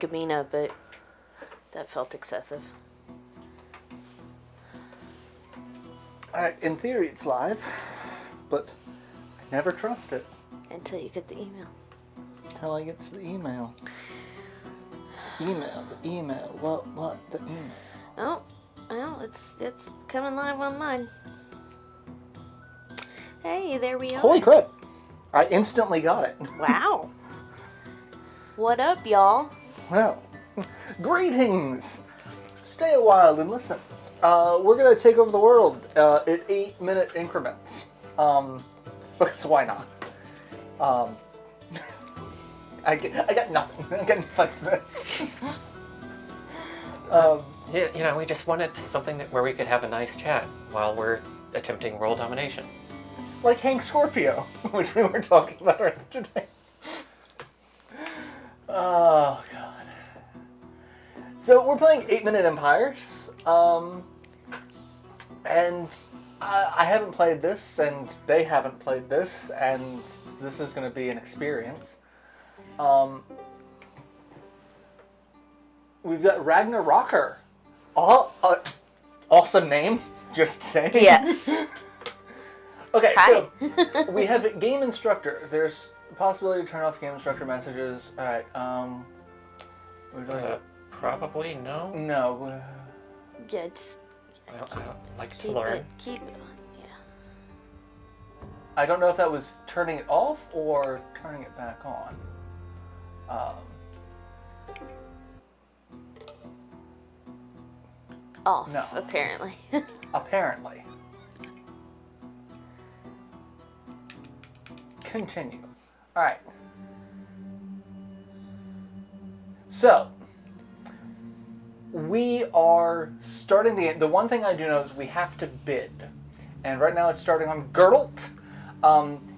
Gamina, but that felt excessive. In theory, it's live, but I never trust it. Until you get the email. Until I get to the email. The email. What? The email. Oh, well, it's coming live on mine. Hey, there we are. Holy crap! I instantly got it. Wow. What up, y'all? Well, greetings! Stay a while and listen. We're going to take over the world at 8-minute increments. Because why not? I got nothing. I got nothing for this. Yeah, we just wanted something where we could have a nice chat while we're attempting world domination. Like Hank Scorpio, which we were talking about earlier today. Oh, God. So we're playing 8-Minute Empires. And I haven't played this, and they haven't played this, and this is going to be an experience. We've got Ragnarokr. Awesome name, just saying. Yes. Okay, Hi. so we have Game Instructor. There's a possibility to turn off Game Instructor messages. Alright, Probably no. No. Yeah, just Well, I don't like to keep learn. it on, yeah. I don't know if that was turning it off or turning it back on. Off, No. apparently. Apparently. Continue. Alright. So, we are starting the one thing I do know is we have to bid. And right now it's starting on Geralt.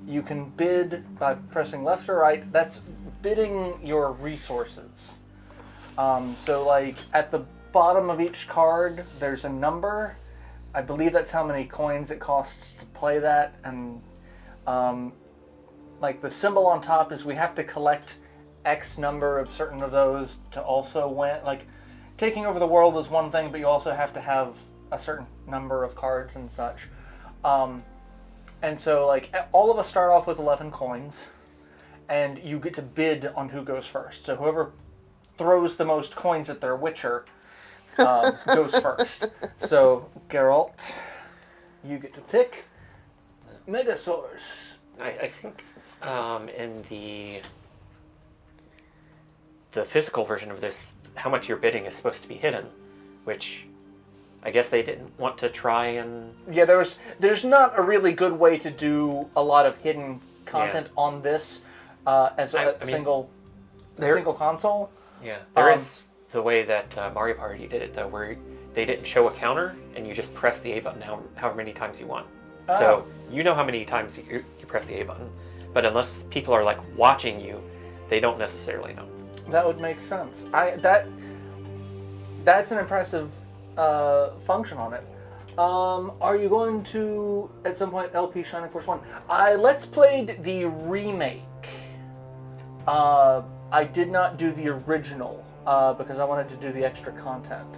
You can bid by pressing left or right. That's bidding your resources. So like at the bottom of each card there's a number. I believe that's how many coins it costs to play that, and like the symbol on top is we have to collect X number of certain of those to also win. Like taking over the world is one thing, but you also have to have a certain number of cards and such. And so like all of us start off with 11 coins, and you get to bid on who goes first. So whoever throws the most coins at their Witcher goes first. So Geralt, you get to pick Megasaurs. I think in the physical version of this, how much you're bidding is supposed to be hidden, which I guess they didn't want to try and... Yeah, there's not a really good way to do a lot of hidden content on this as a single console. Yeah, there is the way that Mario Party did it, though, where they didn't show a counter, and you just press the A button however many times you want. Oh. So you know how many times you press the A button, but unless people are like watching you, they don't necessarily know. That would make sense. That's an impressive function on it. Are you going to at some point LP Shining Force 1? I let's played the remake. I did not do the original because I wanted to do the extra content.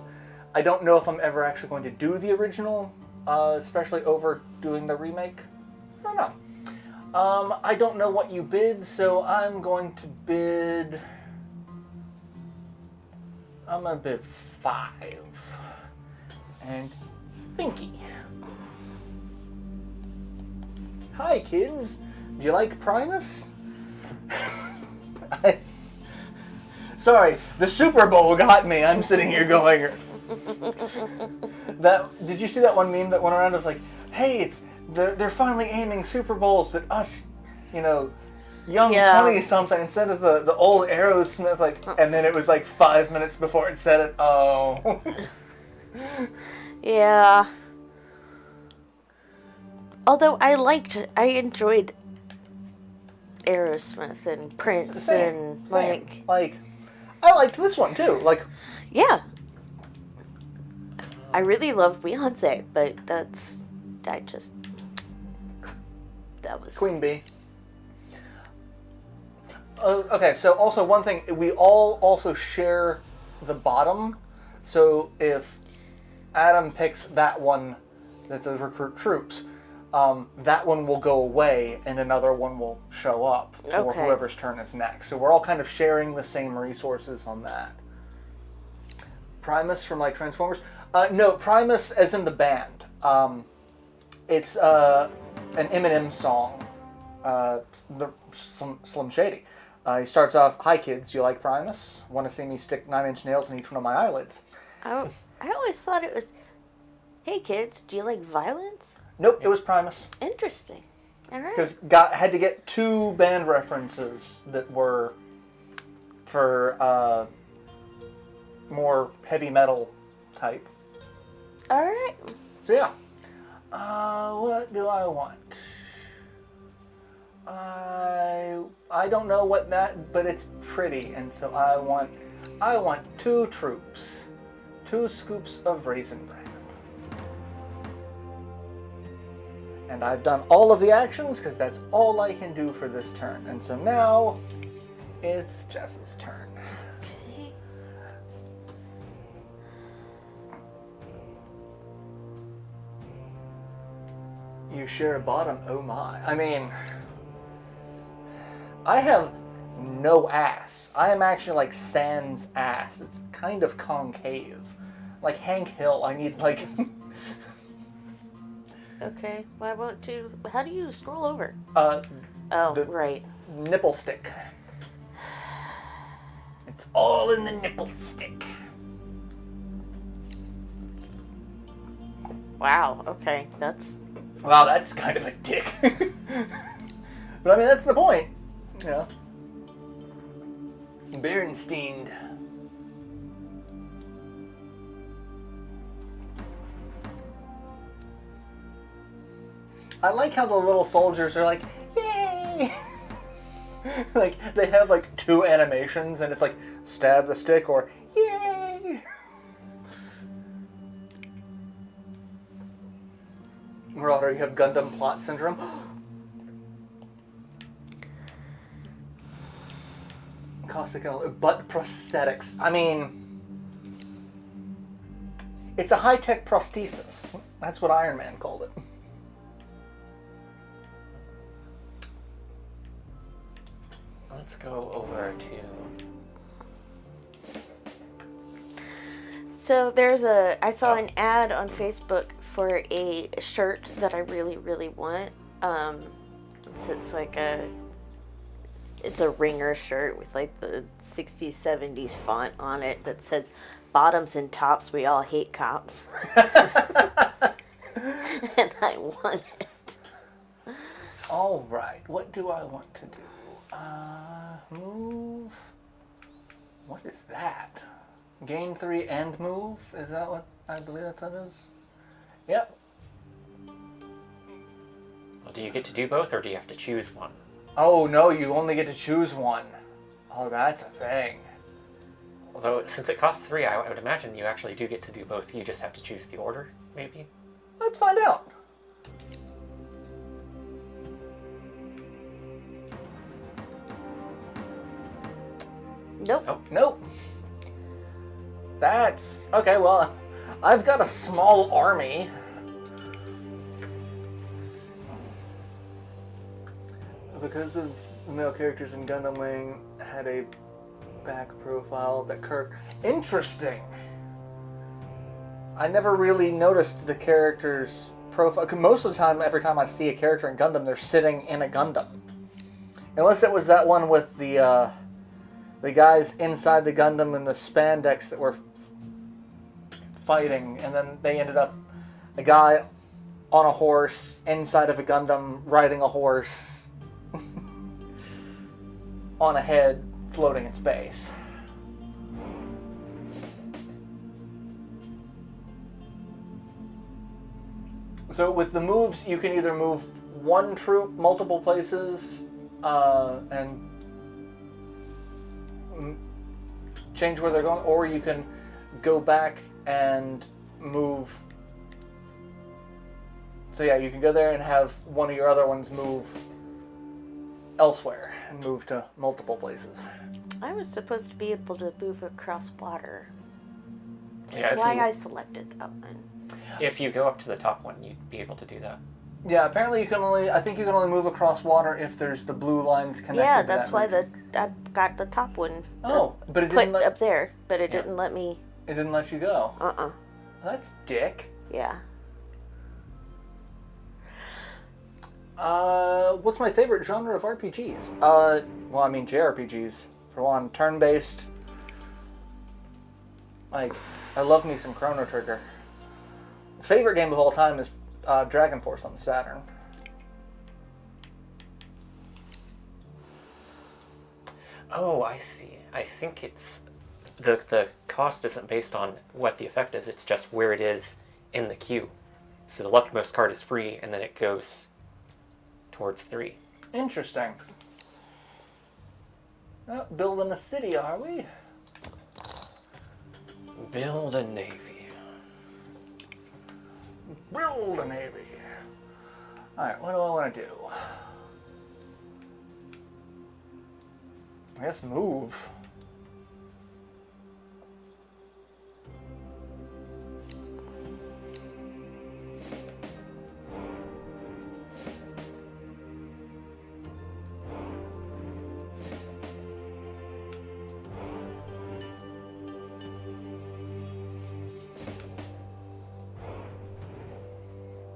I don't know if I'm ever actually going to do the original, especially over doing the remake. I don't know. I don't know what you bid, so I'm going to bid... I'm going to bid 5. And Pinky. Hi, kids. Do you like Primus? Sorry, the Super Bowl got me. I'm sitting here going... Did you see that one meme that went around? It was like, hey, they're finally aiming Super Bowls at us, young 20-something instead of the old Aerosmith, like, and then it was like 5 minutes before it said it. Oh. Yeah. Although I enjoyed Aerosmith and Prince Same. like I liked this one too. Like, yeah. I really love Beyonce, but that was Queen Bee. Okay, so also one thing, we all also share the bottom. So if Adam picks that one that says recruit troops, that one will go away and another one will show up for whoever's turn is next. So we're all kind of sharing the same resources on that. Primus from like Transformers? No, Primus as in the band. It's an Eminem song, Slim Shady. He starts off, "Hi kids, you like Primus? Want to see me stick 9-inch nails in each one of my eyelids?" I always thought it was, "Hey kids, do you like violence?" Nope, it was Primus. Interesting. All right. Because had to get 2 band references that were for more heavy metal type. All right. So yeah. What do I want? I don't know what that, but it's pretty, and so I want 2 troops, 2 scoops of raisin bran. And I've done all of the actions because that's all I can do for this turn. And so now it's Jess's turn. Okay. You share a bottom, oh my. I mean, I have no ass. I am actually like Sans ass. It's kind of concave. Like Hank Hill, I need like... Okay. Well, I want to. How do you scroll over? The Right. nipple stick. It's all in the nipple stick. Wow. Okay. That's. Wow, that's kind of a dick. But I mean, that's the point. You know. Berenstein. I like how the little soldiers are like, yay! Like, they have like 2 animations and it's like, stab the stick or, yay! Marauder, you have Gundam plot syndrome. Caustic butt prosthetics. I mean, it's a high-tech prosthesis. That's what Iron Man called it. Let's go over to... So I saw an ad on Facebook for a shirt that I really, really want. It's like it's a ringer shirt with like the 60s, 70s font on it that says, "Bottoms and tops, we all hate cops." And I want it. All right, what do I want to do? Move. What is that? Gain 3 and move? Is that what I believe that is? Yep. Well, do you get to do both, or do you have to choose one? Oh no, you only get to choose one. Oh, that's a thing. Although, since it costs 3, I would imagine you actually do get to do both. You just have to choose the order, maybe? Let's find out. Nope. Oh. Nope. That's... Okay, well, I've got a small army. Because of the male characters in Gundam Wing had a back profile that curved. Interesting. I never really noticed the character's profile. 'Cause most of the time, every time I see a character in Gundam, they're sitting in a Gundam. Unless it was that one with the guys inside the Gundam and the spandex that were fighting, and then they ended up a guy on a horse inside of a Gundam riding a horse on a head floating in space. So with the moves, you can either move one troop multiple places and change where they're going, or you can go back and move. So yeah, you can go there and have one of your other ones move elsewhere. and move to multiple places. I was supposed to be able to move across water. Yeah, That's if why you- I selected that one. If you go up to the top one, you'd be able to do that. Yeah, apparently I think you can only move across water if there's the blue lines connected. Yeah, to that's that why region. I got the top one. Oh, but it Put didn't let up there, but it Yeah. didn't let me. it didn't let you go. Uh-uh. That's dick. Yeah. What's my favorite genre of RPGs? Well, I mean Jrpgs. For one, turn-based. Like, I love me some Chrono Trigger. Favorite game of all time is Dragonforce on the Saturn. Oh, I see. I think it's the cost isn't based on what the effect is. It's just where it is in the queue. So the leftmost card is free, and then it goes towards 3. Interesting. Building a city, are we? Build a navy. Build a navy. Alright, what do I want to do? I guess move.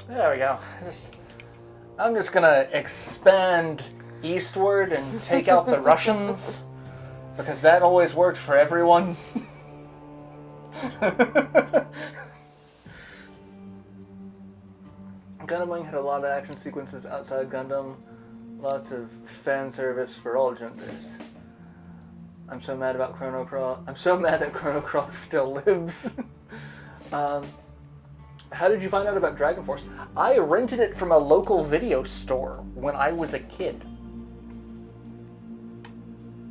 There we go. I'm just gonna expand eastward and take out the Russians, because that always worked for everyone. Gundam Wing had a lot of action sequences outside Gundam. Lots of fan service for all genders. I'm so mad about Chrono Cross. I'm so mad that Chrono Cross still lives. How did you find out about Dragonforce? I rented it from a local video store when I was a kid.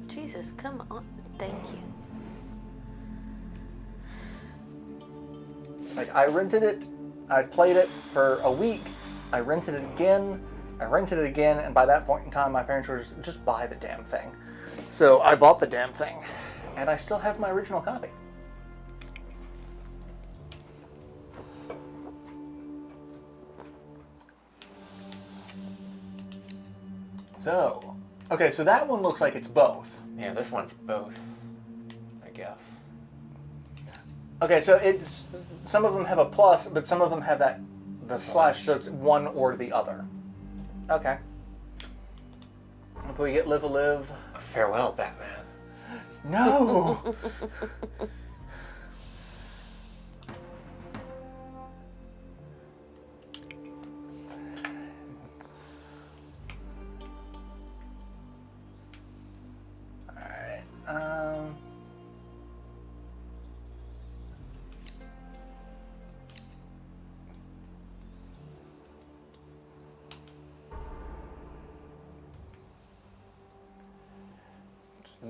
Jesus, come on. Thank you. Like, I rented it, I played it for a week, I rented it again, and by that point in time, my parents were just buy the damn thing. So I bought the damn thing, and I still have my original copy. So, okay, so that one looks like it's both. Yeah, this one's both, I guess. Okay, so it's some of them have a plus, but some of them have the slash, so it's one or the other. Okay. But we get live a live. Farewell, Batman. No. Alright,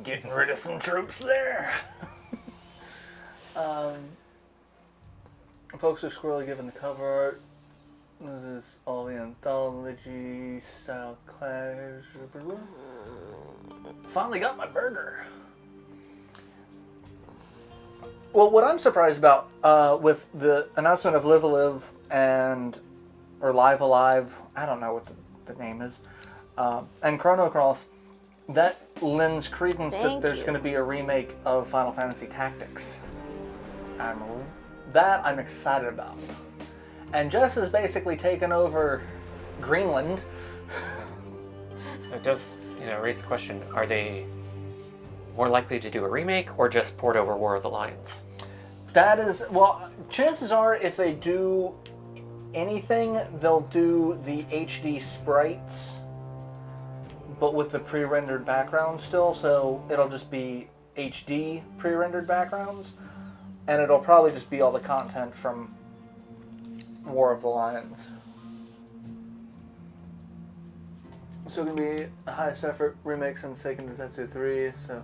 getting rid of some troops there. Folks are squirrely given the cover art. This is all the anthology style clash. Finally got my burger. Well, what I'm surprised about with the announcement of Live Alive or Live Alive, I don't know what the name is, and Chrono Cross, that lends credence that there's going to be a remake of Final Fantasy Tactics. That I'm excited about. And Jess has basically taken over Greenland. It does, raise the question, are they more likely to do a remake or just port over War of the Lions? That is, well, chances are if they do anything, they'll do the HD sprites, but with the pre-rendered background still, so it'll just be HD pre-rendered backgrounds, and it'll probably just be all the content from War of the Lions. So it's going to be the highest effort remake since Seiken Densetsu 3, so...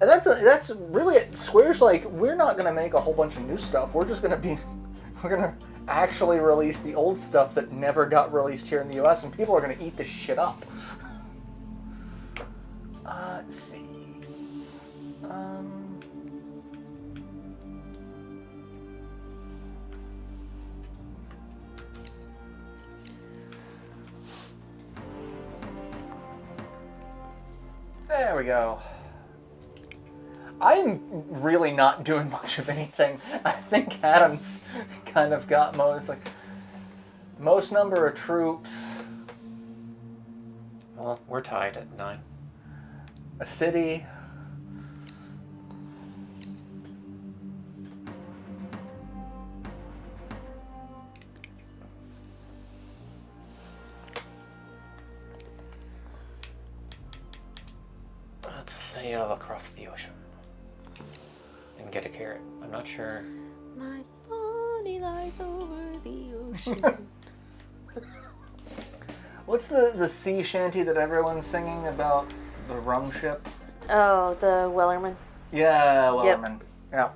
And that's really it. Square's like, we're not going to make a whole bunch of new stuff, we're going to actually release the old stuff that never got released here in the US, and people are going to eat this shit up. Let's see. There we go. I'm really not doing much of anything. I think Adam's kind of got most number of troops. Well, we're tied at 9. A city. Let's sail across the ocean and get a carrot. I'm not sure. My body lies over the ocean. What's the sea shanty that everyone's singing about? The rum ship? Oh, the Wellerman. Yeah, Wellerman. Yeah.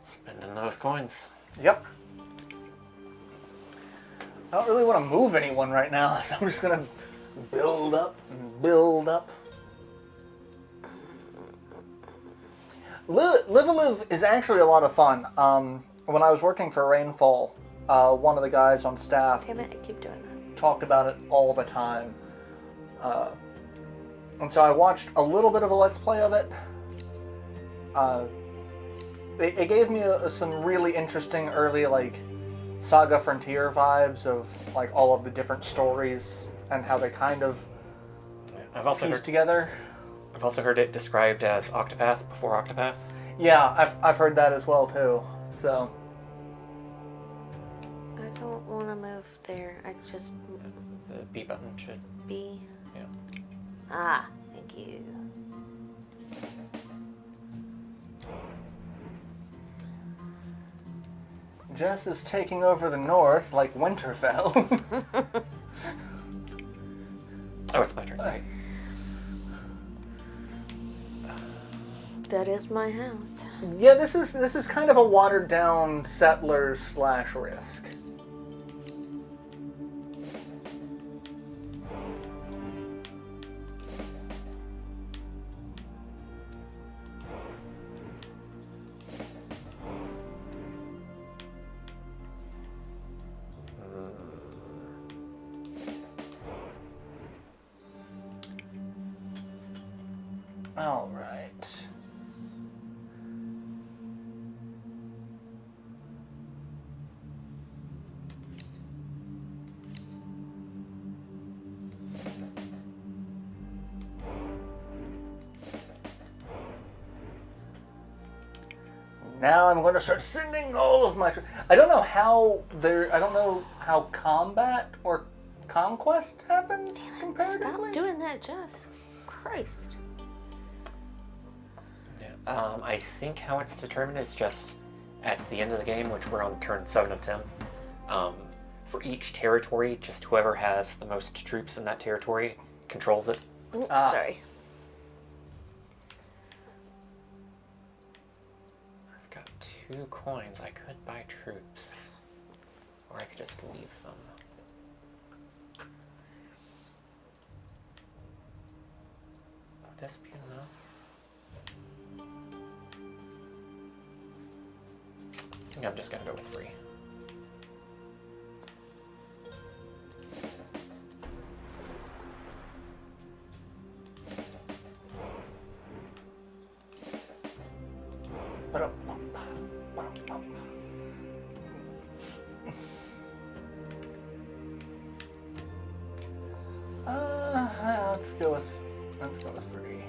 Spending those coins. Yep. I don't really want to move anyone right now, so I'm just going to build up and build up. Live is actually a lot of fun. When I was working for Rainfall, one of the guys on staff Damn it, I keep doing that. talked about it all the time. And so I watched a little bit of a Let's Play of it. It gave me some really interesting early, like, Saga Frontier vibes of, like, all of the different stories and how they kind of I've also piece heard, together. I've also heard it described as Octopath before Octopath. Yeah, I've heard that as well, too. So, I don't want to move there. I just The B button should. be. Yeah. Ah, thank you. Jess is taking over the north like Winterfell. Oh, it's my turn. Right. That is my house. Yeah, this is kind of a watered down Settlers / Risk. All right. Now I'm going to start sending all of my. I don't know how combat or conquest happens comparatively. Stop doing that, Jess. Christ. Yeah. I think how it's determined is just at the end of the game, which we're on turn 7 of 10. For each territory, just whoever has the most troops in that territory controls it. Ooh, Ah. sorry. I've got 2 coins. I could buy troops, or I could just leave them. Would this be enough? I think I'm just gonna go with 3. Let's go with 3.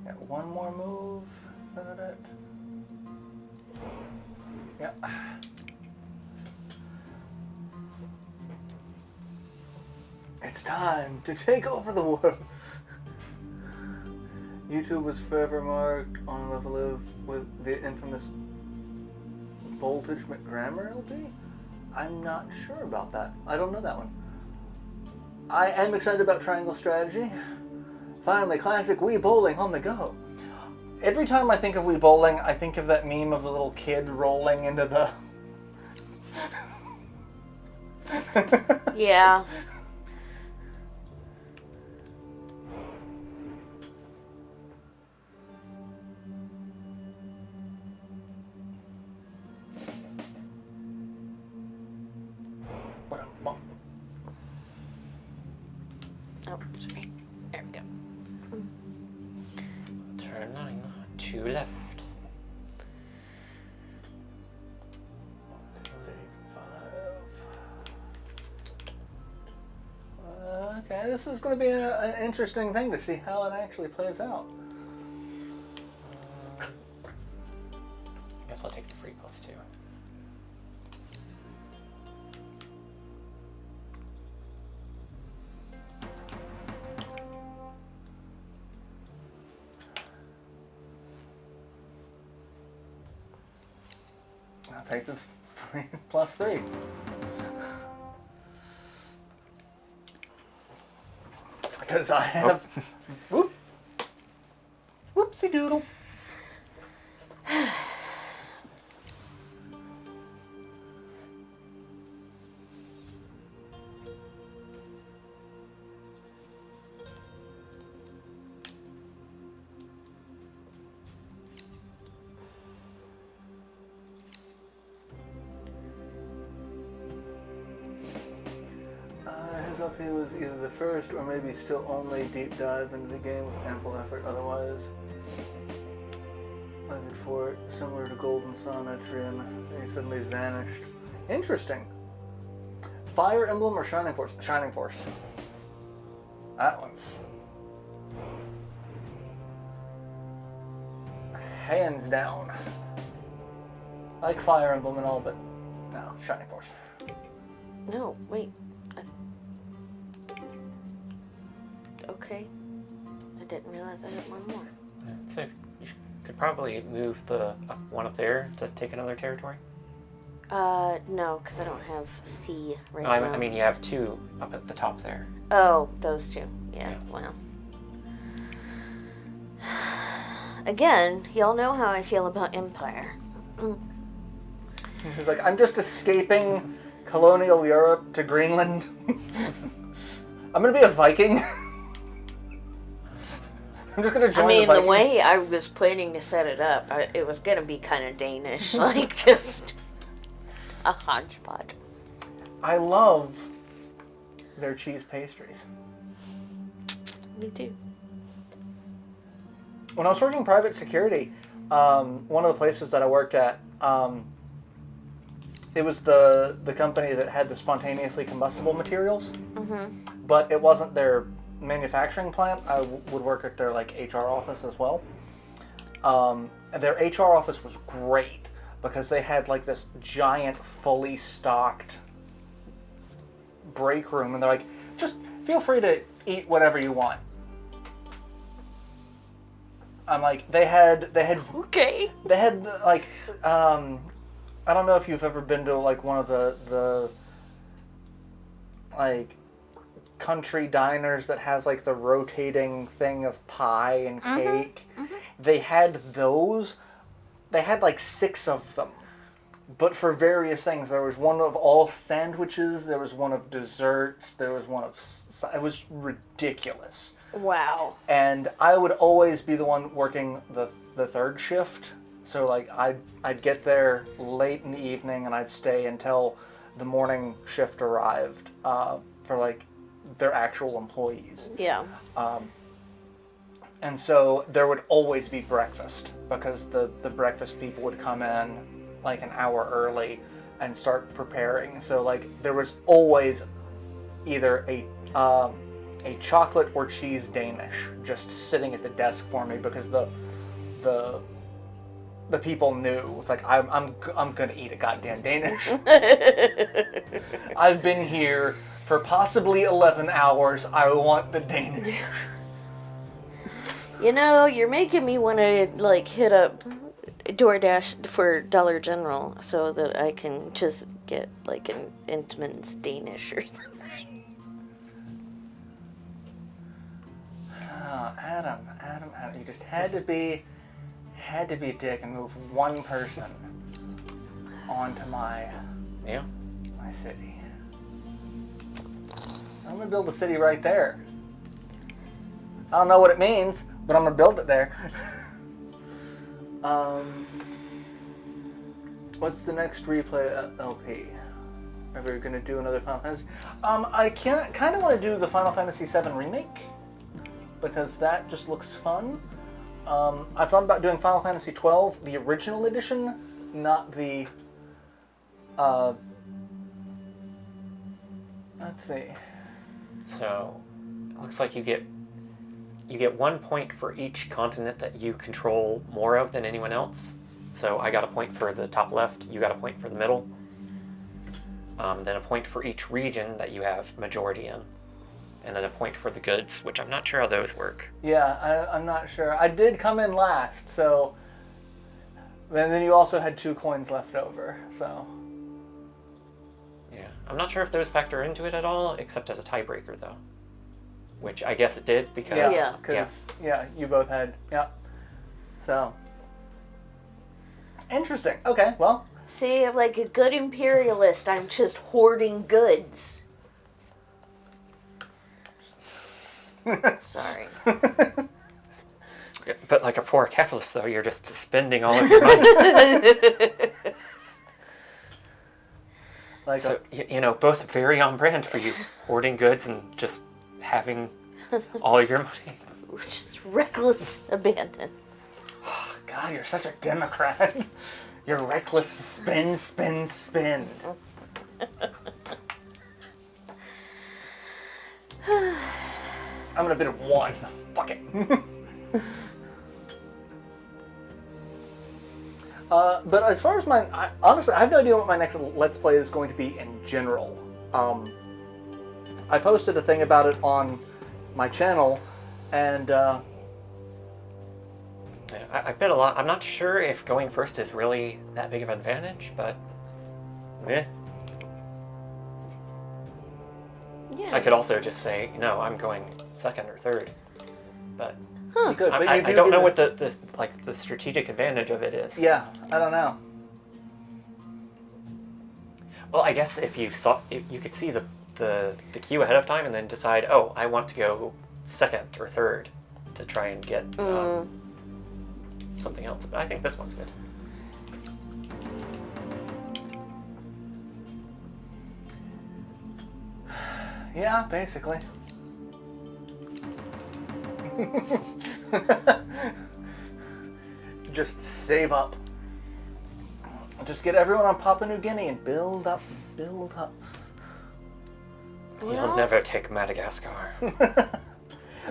Got one more move. Is that it? Yep. It's time to take over the world. YouTube was forever marked on a level of with the infamous Voltage McGrammer LP? I'm not sure about that. I don't know that one. I am excited about Triangle Strategy. Finally, classic Wii Bowling on the go. Every time I think of Wii Bowling, I think of that meme of the little kid rolling into the... Yeah. What a bump. Oh, sorry. There we go. Turn 9, 2 left. 35. Okay, this is going to be an interesting thing to see how it actually plays out. I guess I'll take the free +2. I'll take this free +3. Because I have... Whoop. Whoopsie doodle. His LP was either the first or maybe still only deep dive into the game with ample effort otherwise. Lived for it, similar to Golden Sun Etrian, and he suddenly vanished. Interesting. Fire Emblem or Shining Force? Shining Force. That one's... hands down. I like Fire Emblem and all, but no, Shining Force. No, wait. Okay. I didn't realize I had one more. Yeah, so you could probably move the one up there to take another territory. No, because I don't have C right now. I mean, you have 2 up at the top there. Oh, those 2. Yeah, Yeah. well. Again, y'all know how I feel about Empire. He's like, I'm just escaping colonial Europe to Greenland. I'm gonna be a Viking. I'm just gonna join I mean, the the Viking. way I was planning to set it up, it was gonna be kind of Danish, like just a hodgepodge. I love their cheese pastries. Me too. When I was working private security, one of the places that I worked at, it was the company that had the spontaneously combustible materials, but it wasn't their manufacturing plant. I would work at their like HR office as well. And their HR office was great because they had like this giant, fully stocked break room, and they're like, just feel free to eat whatever you want. I'm like, they had Okay. they had like I don't know if you've ever been to like one of the like country diners that has like the rotating thing of pie and cake. They had those. They had like 6 of them, but for various things. There was one of all sandwiches. There was one of desserts. There was one of... It was ridiculous. Wow. And I would always be the one working the third shift. So like I'd get there late in the evening and I'd stay until the morning shift arrived for like their actual employees. Yeah. And so there would always be breakfast because the breakfast people would come in like an hour early and start preparing. So like there was always either a chocolate or cheese Danish just sitting at the desk for me because the people knew. It's like I'm gonna eat a goddamn Danish. I've been here for possibly 11 hours, I want the Danish. You know, you're making me want to, like, hit up DoorDash for Dollar General so that I can just get, like, an Intamin's Danish or something. Oh, Adam, you just had to be a dick and move one person onto my city. I'm gonna build a city right there. I don't know what it means, but I'm gonna build it there. What's the next replay LP? Are we gonna do another Final Fantasy? I kind of want to do the Final Fantasy VII remake because that just looks fun. I thought about doing Final Fantasy XII, the original edition, not the. Let's see. So, it looks like you get 1 point for each continent that you control more of than anyone else. So I got a point for the top left, you got a point for the middle. Then a point for each region that you have majority in. And then a point for the goods, which I'm not sure how those work. Yeah, I'm not sure. I did come in last, so... And then you also had 2 coins left over, so... Yeah, I'm not sure if those factor into it at all, except as a tiebreaker, though. Which I guess it did, because... Yeah. Because, you both had... Yeah. So... Interesting. Okay, well... See, I'm like a good imperialist. I'm just hoarding goods. Sorry. But like a poor capitalist, though, you're just spending all of your money. Like So, both very on brand for you. Hoarding goods and just having all your money. Just reckless abandon. God, you're such a Democrat. You're reckless. Spin, spin, spin. I'm gonna bid at 1. Fuck it. But as far as honestly, I have no idea what my next Let's Play is going to be in general. I posted a thing about it on my channel, and I bet a lot. I'm not sure if going first is really that big of an advantage, but Yeah. I could also just say, no, I'm going second or third. But you could. But I don't know what the strategic advantage of it is. Yeah, I don't know. Well, I guess if you could see the queue ahead of time and then decide, oh, I want to go second or third to try and get something else. But I think this one's good. Yeah, basically. Just save up. Just get everyone on Papua New Guinea and build up, build up. You'll never take Madagascar.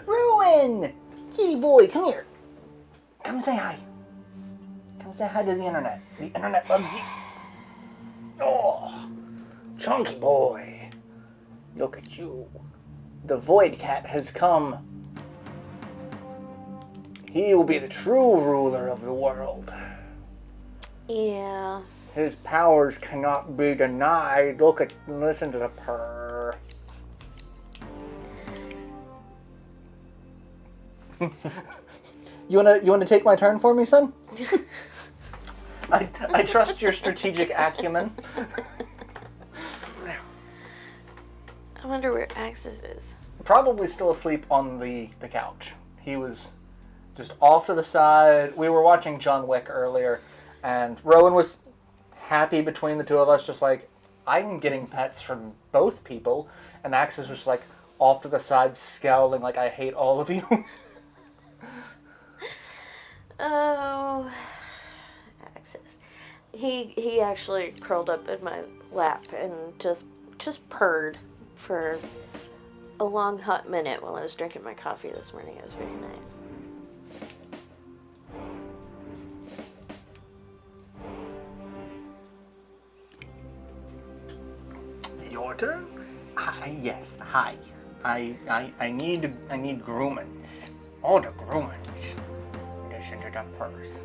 Ruin! Kitty boy, come here. Come say hi. Come say hi to the internet. The internet loves you. Oh, chunky boy. Look at you. The Void Cat has come. He will be the true ruler of the world. Yeah. His powers cannot be denied. Listen to the purr. You wanna take my turn for me, son? I trust your strategic acumen. I wonder where Axis is. Probably still asleep on the couch. He was just off to the side. We were watching John Wick earlier, and Rowan was happy between the two of us, just like, I'm getting pets from both people, and Axis was like off to the side, scowling like, I hate all of you. Oh, Axis. He actually curled up in my lap and just purred for a long hot minute while I was drinking my coffee this morning. It was very nice. Your turn? I Yes, hi. I need groomings. All the groomings. Listen to the purse.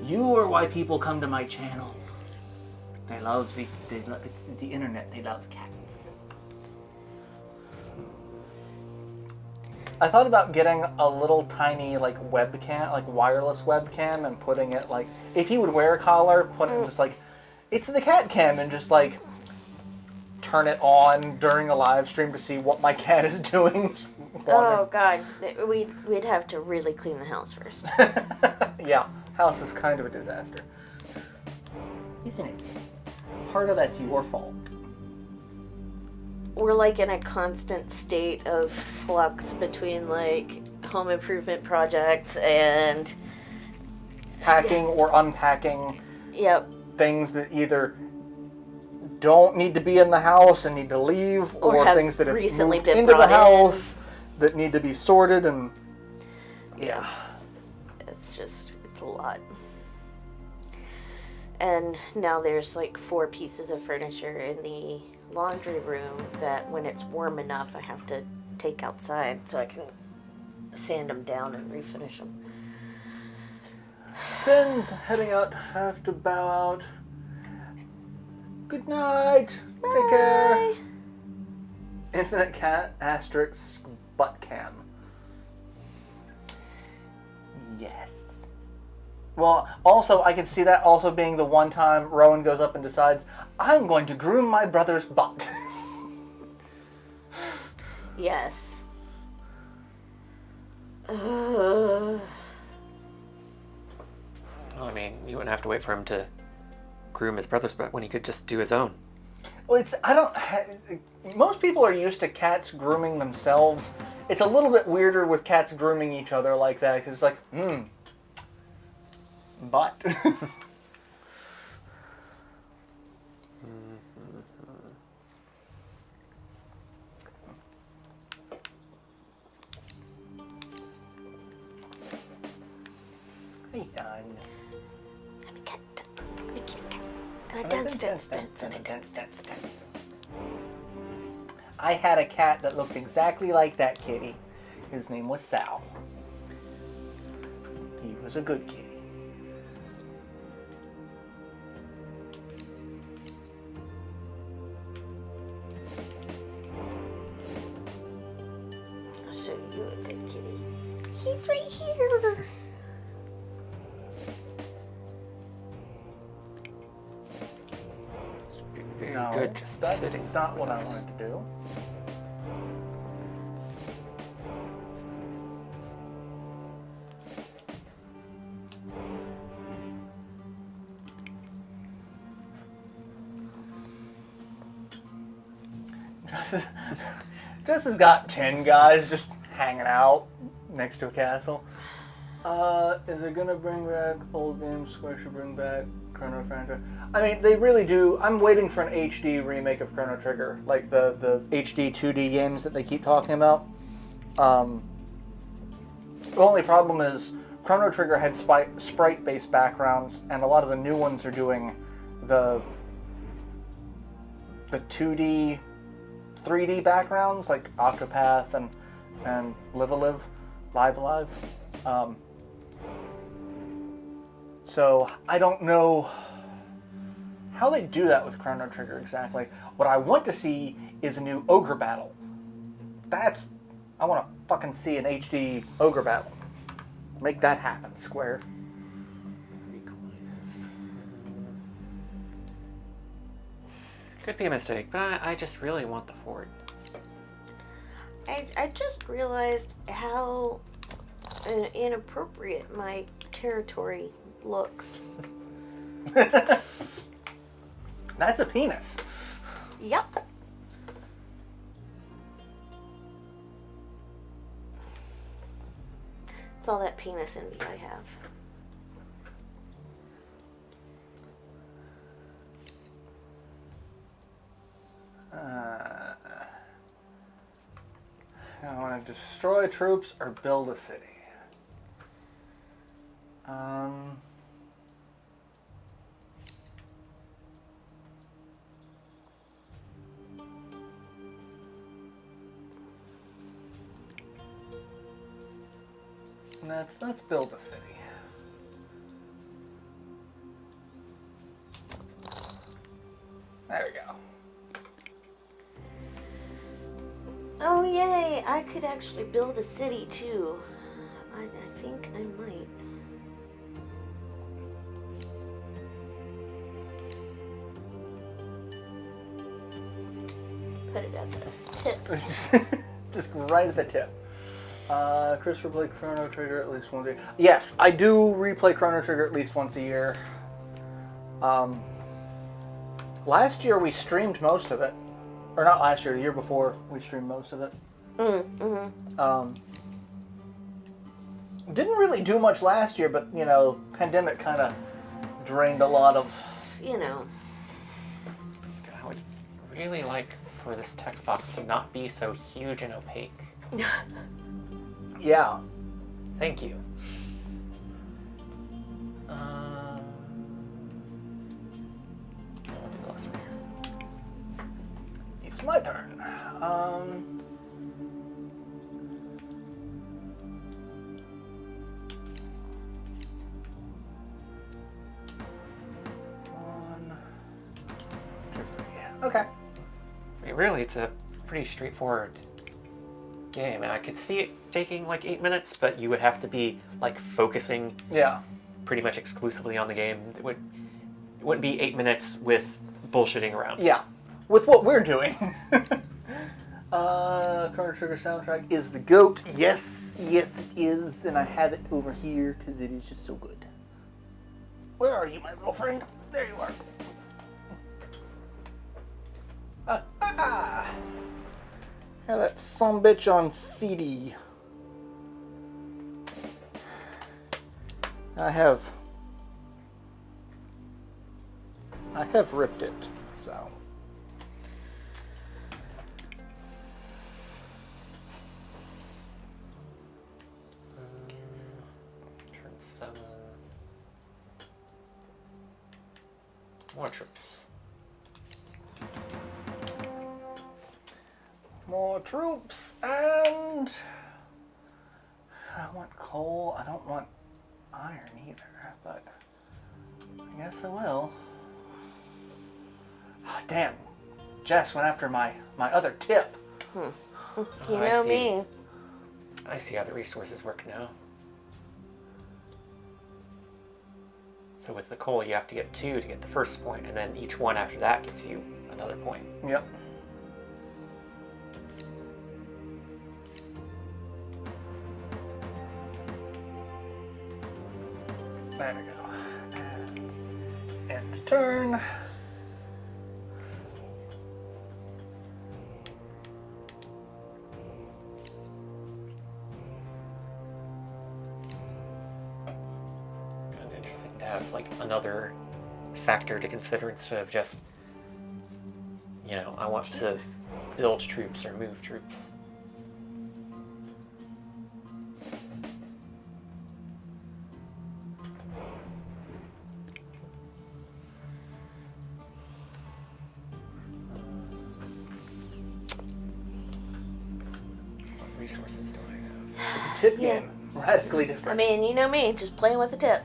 You are why people come to my channel. They love the internet. They love cats. I thought about getting a little tiny like webcam, like wireless webcam, and putting it like if he would wear a collar, put it just like it's the cat cam, and just like turn it on during a live stream to see what my cat is doing. Oh God, we'd have to really clean the house first. Yeah, house is kind of a disaster, isn't it? Part of that's your fault. We're like in a constant state of flux between like home improvement projects and Packing or unpacking yep, things that either don't need to be in the house and need to leave, or have things that have recently moved been into the brought in. house that need to be sorted, and yeah. it's a lot. And now there's like 4 pieces of furniture in the laundry room that when it's warm enough I have to take outside so I can sand them down and refinish them. Ben's heading out, have to bow out. Good night. Take care. Infinite cat asterisk butt cam. Yes. Well, also, I can see that also being the one time Rowan goes up and decides, I'm going to groom my brother's butt. Yes. Well, I mean, you wouldn't have to wait for him to groom his brother's butt when he could just do his own. Well, most people are used to cats grooming themselves. It's a little bit weirder with cats grooming each other like that, because it's like, butt. Hey, son. I'm a cat. I'm a cute cat. And I dance. And I dance. I had a cat that looked exactly like that kitty. His name was Sal. He was a good kitty. I'll show you a good kitty. He's right here. Very No, good, just that's sitting. not what I wanted to do. Jess has got 10 guys just hanging out next to a castle. Is it gonna bring back old games? Square should bring back Chrono franchise. I mean, they really do. I'm waiting for an HD remake of Chrono Trigger, like the HD 2D games that they keep talking about. The only problem is Chrono Trigger had sprite-based backgrounds, and a lot of the new ones are doing the 2D, 3D backgrounds, like Octopath and Live Alive. So I don't know how they do that with Chrono Trigger exactly. What I want to see is a new ogre battle. I want to fucking see an HD ogre battle. Make that happen, Square. Could be a mistake, but I just really want the Ford. I just realized how inappropriate my territory looks. That's a penis. Yep. It's all that penis envy I have. I want to destroy troops or build a city. Let's build a city. There we go. Oh yay! I could actually build a city too. I think I might. Put it at the tip. Just right at the tip. Christopher played Chrono Trigger at least once a year. Yes, I do replay Chrono Trigger at least once a year. Last year we streamed most of it. Or not last year, the year before we streamed most of it. Didn't really do much last year, but, you know, pandemic kind of drained a lot of... You know. I would really like for this text box to not be so huge and opaque. Yeah. Thank you. I'll do the last one here. It's my turn. One, two, three. Okay. I mean, really, it's a pretty straightforward game, and I could see it taking like 8 minutes, but you would have to be like focusing Yeah. pretty much exclusively on the game. It wouldn't be 8 minutes with bullshitting around. Yeah. With what we're doing. Chrono Trigger soundtrack is the GOAT. Yes, yes it is. And I have it over here because it is just so good. Where are you, my little friend? There you are. Have that sumbitch on CD. I have ripped it, so. Turn 7. More troops. More troops, and I want coal. I don't want iron either, but I guess I will. Oh, damn, Jess went after my other tip. You Oh, I know see. me. I see how the resources work now. So with the coal, you have to get 2 to get the first point, and then each one after that gets you another point. Yep. There we go. End turn. Kind of interesting to have like another factor to consider instead of just, you know, I want to build troops or move troops. What resources do I have? Tip Yeah. game. Radically I different. mean, you know me, just playing with the tip.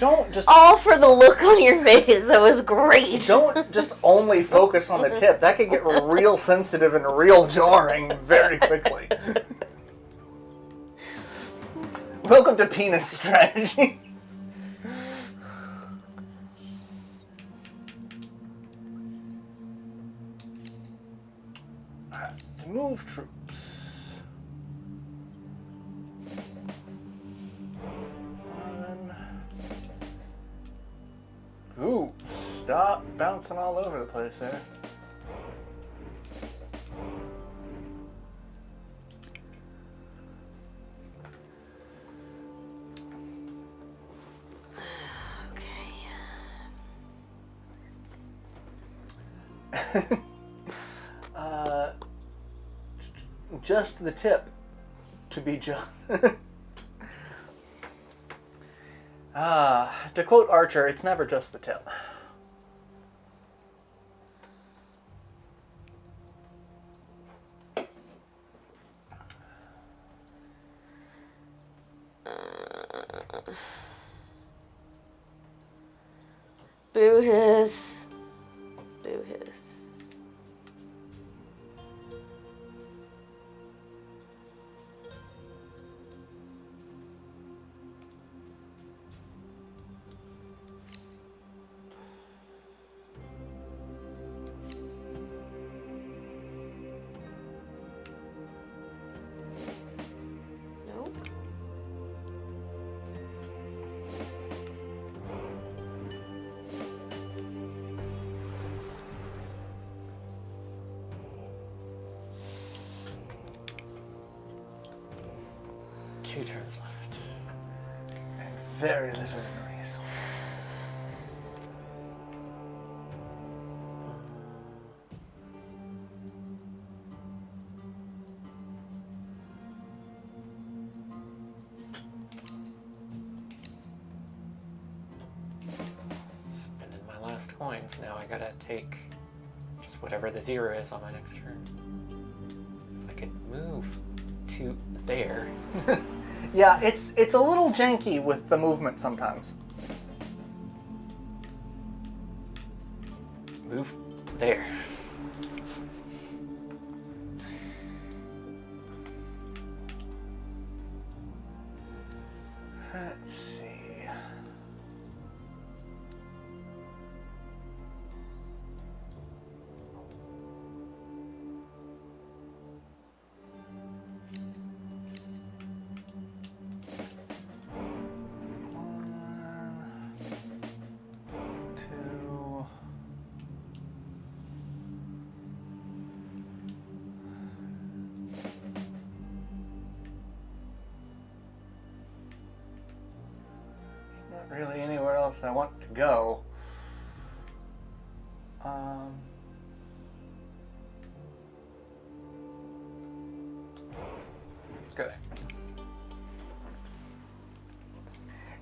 Don't just All for the look on your face. That was great. don't just only focus on the tip. That could get real sensitive and real jarring very quickly. Welcome to penis strategy. Alright, to move troops. One. Ooh, stop bouncing all over the place there. Just the tip to be just. To quote Archer, it's never just the tip. Boo hiss. Boo hiss. Nope. Two turns left. And very little resource. Spending my last coins. Now I gotta take just whatever the 0 is on my next turn. If I could move to there. Yeah, it's a little janky with the movement sometimes. Move there. Let's see. One, two. Not really anywhere else I want to go. Good.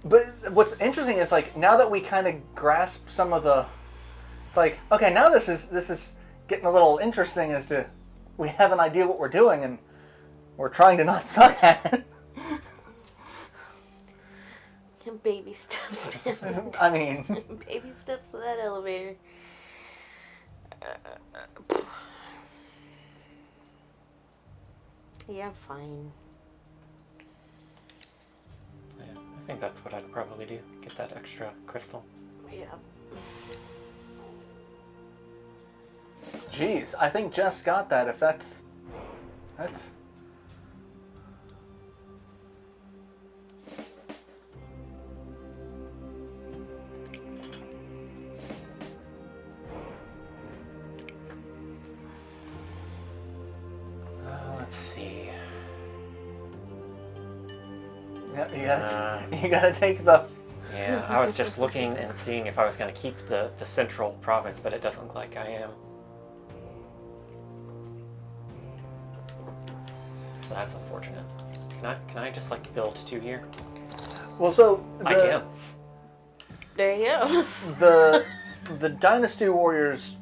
But what's interesting is like now that we kind of grasp some of the, it's like okay now this is getting a little interesting as to we have an idea what we're doing and we're trying to not suck at it. Baby steps, man. I mean, Baby steps to that elevator. Yeah, fine. Yeah, I think that's what I'd probably do. Get that extra crystal. Yeah. geez, I think Jess got that. If that's. Let's see. Yeah, you gotta take the. Yeah, I was just looking and seeing if I was going to keep the central province, but it doesn't look like I am. So that's unfortunate. Can I just like build 2 here? Well, so I can. There you go. the Dynasty Warriors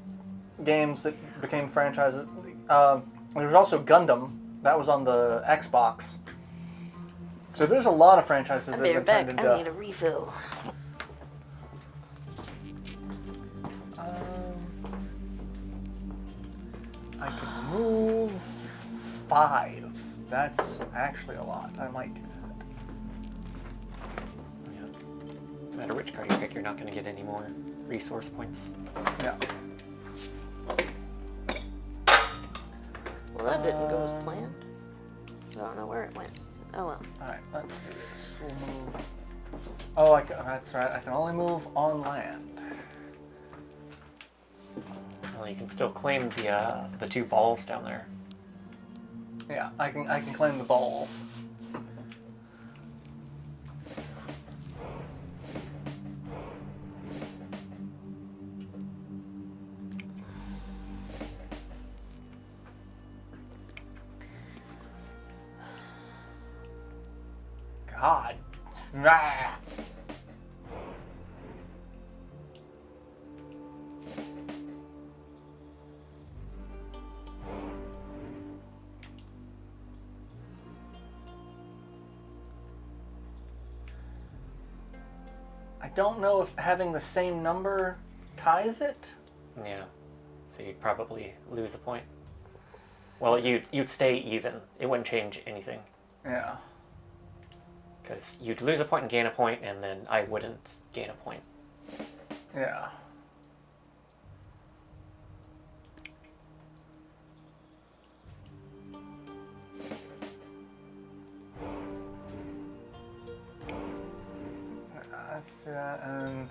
games that became franchises. There was also Gundam. That was on the Xbox. So there's a lot of franchises that I'll be have right been back. turned into. I need a refill. I can move 5. That's actually a lot. I might do that. Yeah. No matter which card you pick, you're not going to get any more resource points. Yeah. Well, that didn't go as planned. I don't know where it went. Oh well. Alright, let's do this. We'll move. Oh, that's right. I can only move on land. Well, you can still claim the 2 balls down there. Yeah, I can claim the ball. God. Rah. I don't know if having the same number ties it. Yeah. So you'd probably lose a point. Well, you'd stay even. It wouldn't change anything. Yeah. Because you'd lose a point and gain a point, and then I wouldn't gain a point. Yeah. And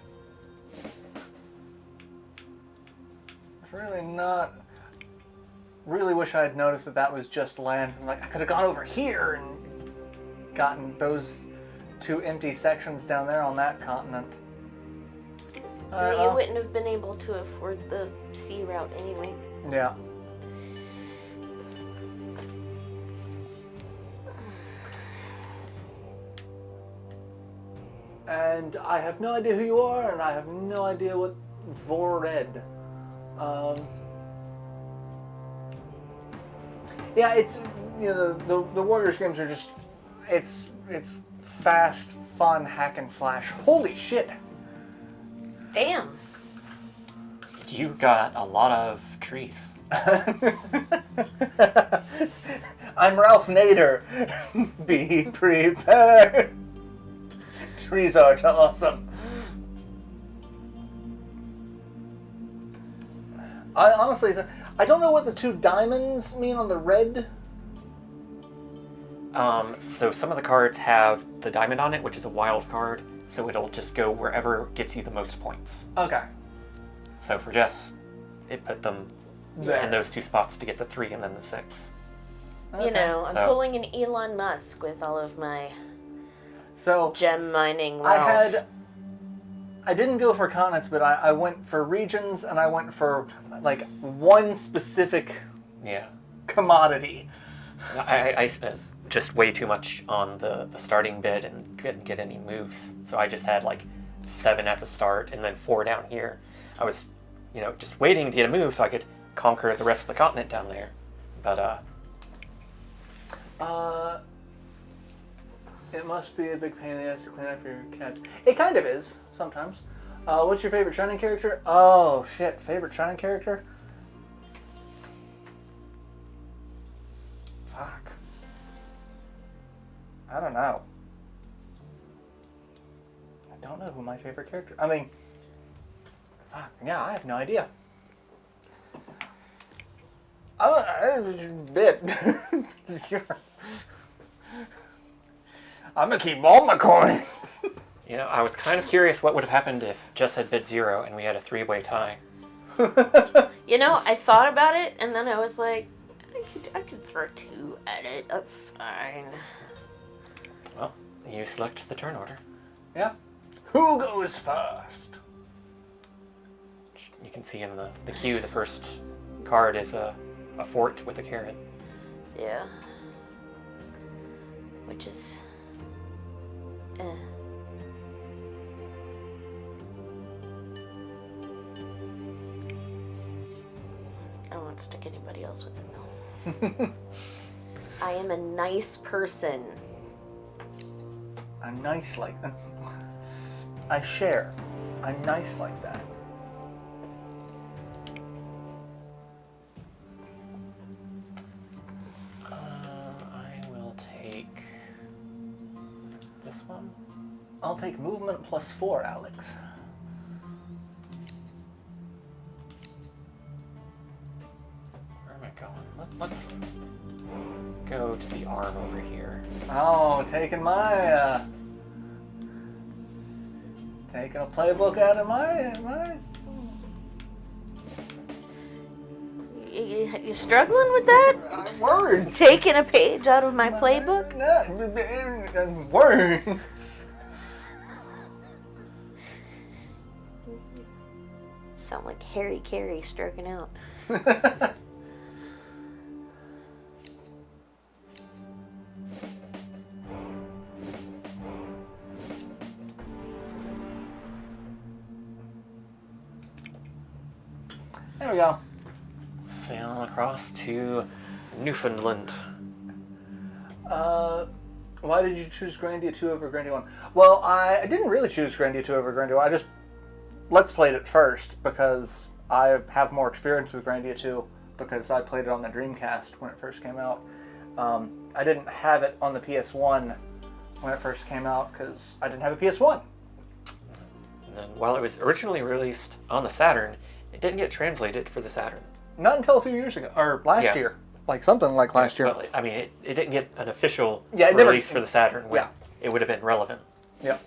it's really not. Really wish I had noticed that was just land. Like I could have gone over here and gotten those 2 empty sections down there on that continent. You wouldn't have been able to afford the sea route anyway. Yeah. And I have no idea who you are, and I have no idea what Vored. Yeah, it's the Warriors games are just it's fast, fun hack and slash. Holy shit! Damn. You got a lot of trees. I'm Ralph Nader. Be prepared. Trees are awesome. I honestly, I don't know what the 2 diamonds mean on the red. So some of the cards have the diamond on it, which is a wild card, so it'll just go wherever gets you the most points. Okay. So for Jess, it put them There. in those 2 spots to get the 3 and then the 6. Okay. You know, I'm So- pulling an Elon Musk with all of my So gem mining wealth. I didn't go for continents, but I went for regions, and I went for like one specific Yeah. commodity. I spent just way too much on the starting bid and couldn't get any moves. So I just had like 7 at the start and then 4 down here. I was, just waiting to get a move so I could conquer the rest of the continent down there. But, It must be a big pain in the ass to clean up your cat. It kind of is, sometimes. What's your favorite shining character? Oh, shit. Favorite shining character? Fuck. I don't know. I don't know who my favorite character... I mean... Fuck, yeah, I have no idea. Bit. I'm gonna keep all my coins. I was kind of curious what would have happened if Jess had bid 0 and we had a 3-way tie. I thought about it, and then I was like, I could throw 2 at it. That's fine. Well, you select the turn order. Yeah. Who goes first? You can see in the queue, the first card is a fort with a carrot. Yeah. Which is... I won't stick anybody else with it, though. 'Cause I am a nice person. I'm nice like that. I share. I'm nice like that. I will take this one. I'll take movement +4, Alex. Where am I going? Let's go to the arm over here. Oh, taking my, taking a playbook out of my... You struggling with that? Words! Taking a page out of my playbook? Words! Sound like Harry Carey stroking out. There we go. Sail across to Newfoundland. Why did you choose Grandia 2 over Grandia 1? Well, I didn't really choose Grandia 2 over Grandia 1. I just Let's played it first because I have more experience with Grandia 2 because I played it on the Dreamcast when it first came out. I didn't have it on the PS1 when it first came out because I didn't have a PS1. And then while it was originally released on the Saturn, it didn't get translated for the Saturn. Not until a few years ago, or last year. Like something like last year. Well, I mean, it didn't get an official it release for the Saturn when Yeah. it would have been relevant. Yep.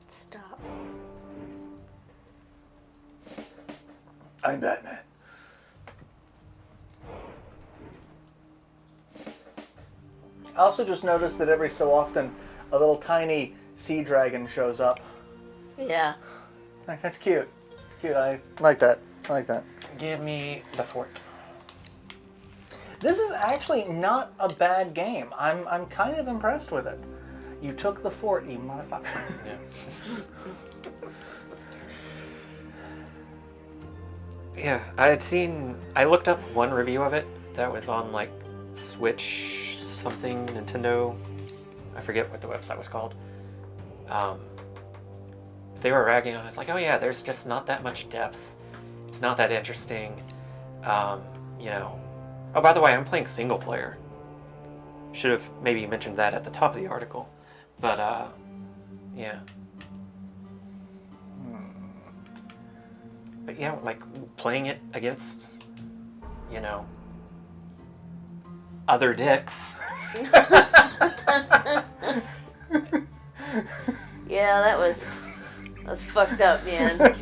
Stop. I'm Batman. I also just noticed that every so often a little tiny sea dragon shows up. Yeah. Like, that's cute. It's cute. I like that. I like that. Give me the fort. This is actually not a bad game. I'm kind of impressed with it. You took the fort, you motherfucker. Yeah. Yeah, I looked up one review of it that was on like Switch something, Nintendo, I forget what the website was called. They were ragging on it. It's like, oh yeah, there's just not that much depth. It's not that interesting. You know. Oh, by the way, I'm playing single player. Should have maybe mentioned that at the top of the article. But, yeah. But yeah, like, playing it against, you know, other dicks. Yeah, that was fucked up, man.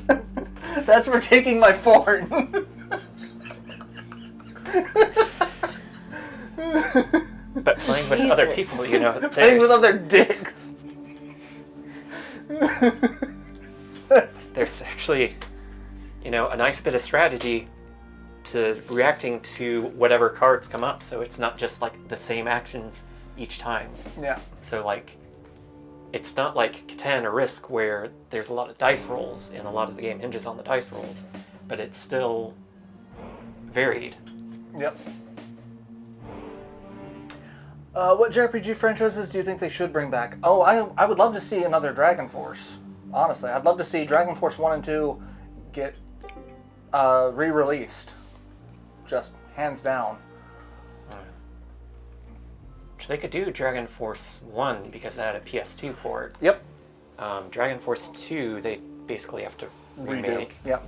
That's for taking my fort. But playing with other people, you know, Playing with other dicks. There's actually, you know, a nice bit of strategy to reacting to whatever cards come up, so it's not just like the same actions each time. Yeah. So like, it's not like Catan or Risk where there's a lot of dice rolls and a lot of the game hinges on the dice rolls, but it's still varied. Yep. What JRPG franchises do you think they should bring back? Oh, I would love to see another Dragonforce. Honestly, I'd love to see Dragonforce 1 and 2 get re-released. Just hands down. Which they could do Dragonforce 1 because that had a PS2 port. Yep. Dragonforce 2, they basically have to remake. Yep.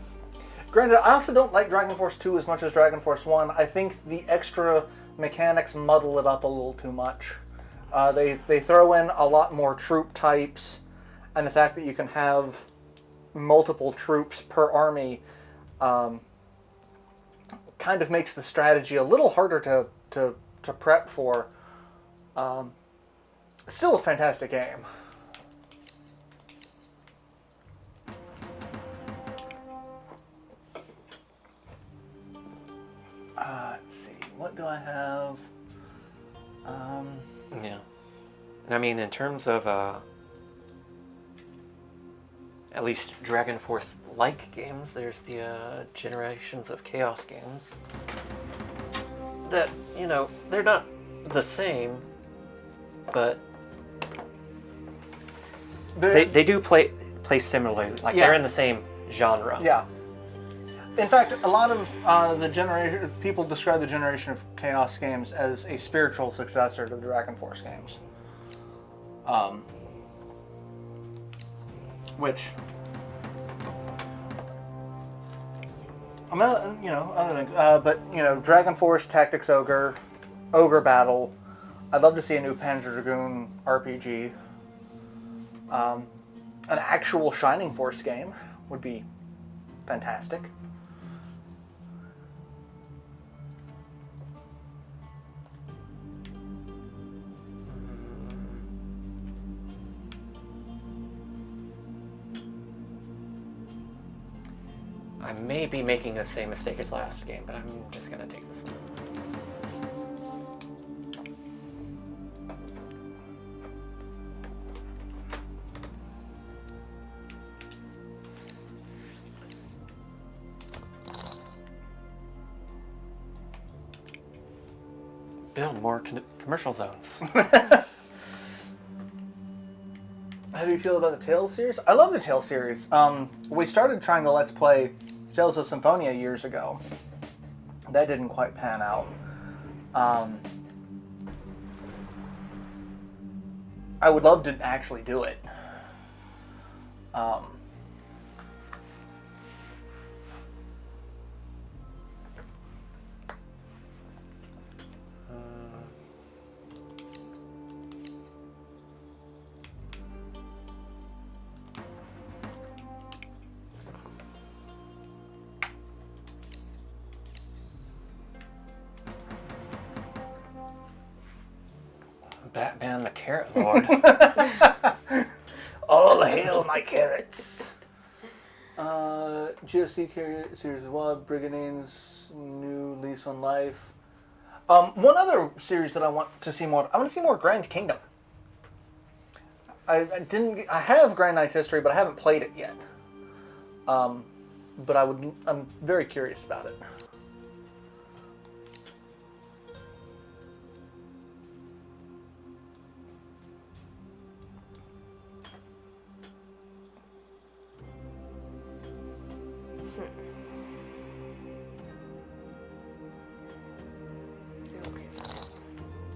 Granted, I also don't like Dragonforce 2 as much as Dragonforce 1. I think the extra mechanics muddle it up a little too much. They throw in a lot more troop types, and the fact that you can have multiple troops per army kind of makes the strategy a little harder to prep for. Still a fantastic game. Let's see, what do I have? Yeah. I mean, in terms of at least Dragonforce-like games, there's the Generations of Chaos games. That, you know, they're not the same, but they do play similarly. Like, Yeah. they're in the same genre. Yeah. In fact, a lot of people describe the Generation of Chaos games as a spiritual successor to the Dragonforce games. Which, other things, but Dragonforce, Tactics Ogre, Ogre Battle. I'd love to see a new Panzer Dragoon RPG. An actual Shining Force game would be fantastic. I may be making the same mistake as last game, but I'm just going to take this one. build more commercial zones. How do you feel about the Tales series? I love the Tales series. We started trying to Let's Play Tales of Symphonia years ago. That didn't quite pan out. I would love to actually do it. Batman the Carrot Lord. All hail my carrots! GFC series of Wild Brigandine's new lease on life. One other series that I want to see more. I want to see more Grand Kingdom. I have Grand Knight's History, but I haven't played it yet. But I'm very curious about it.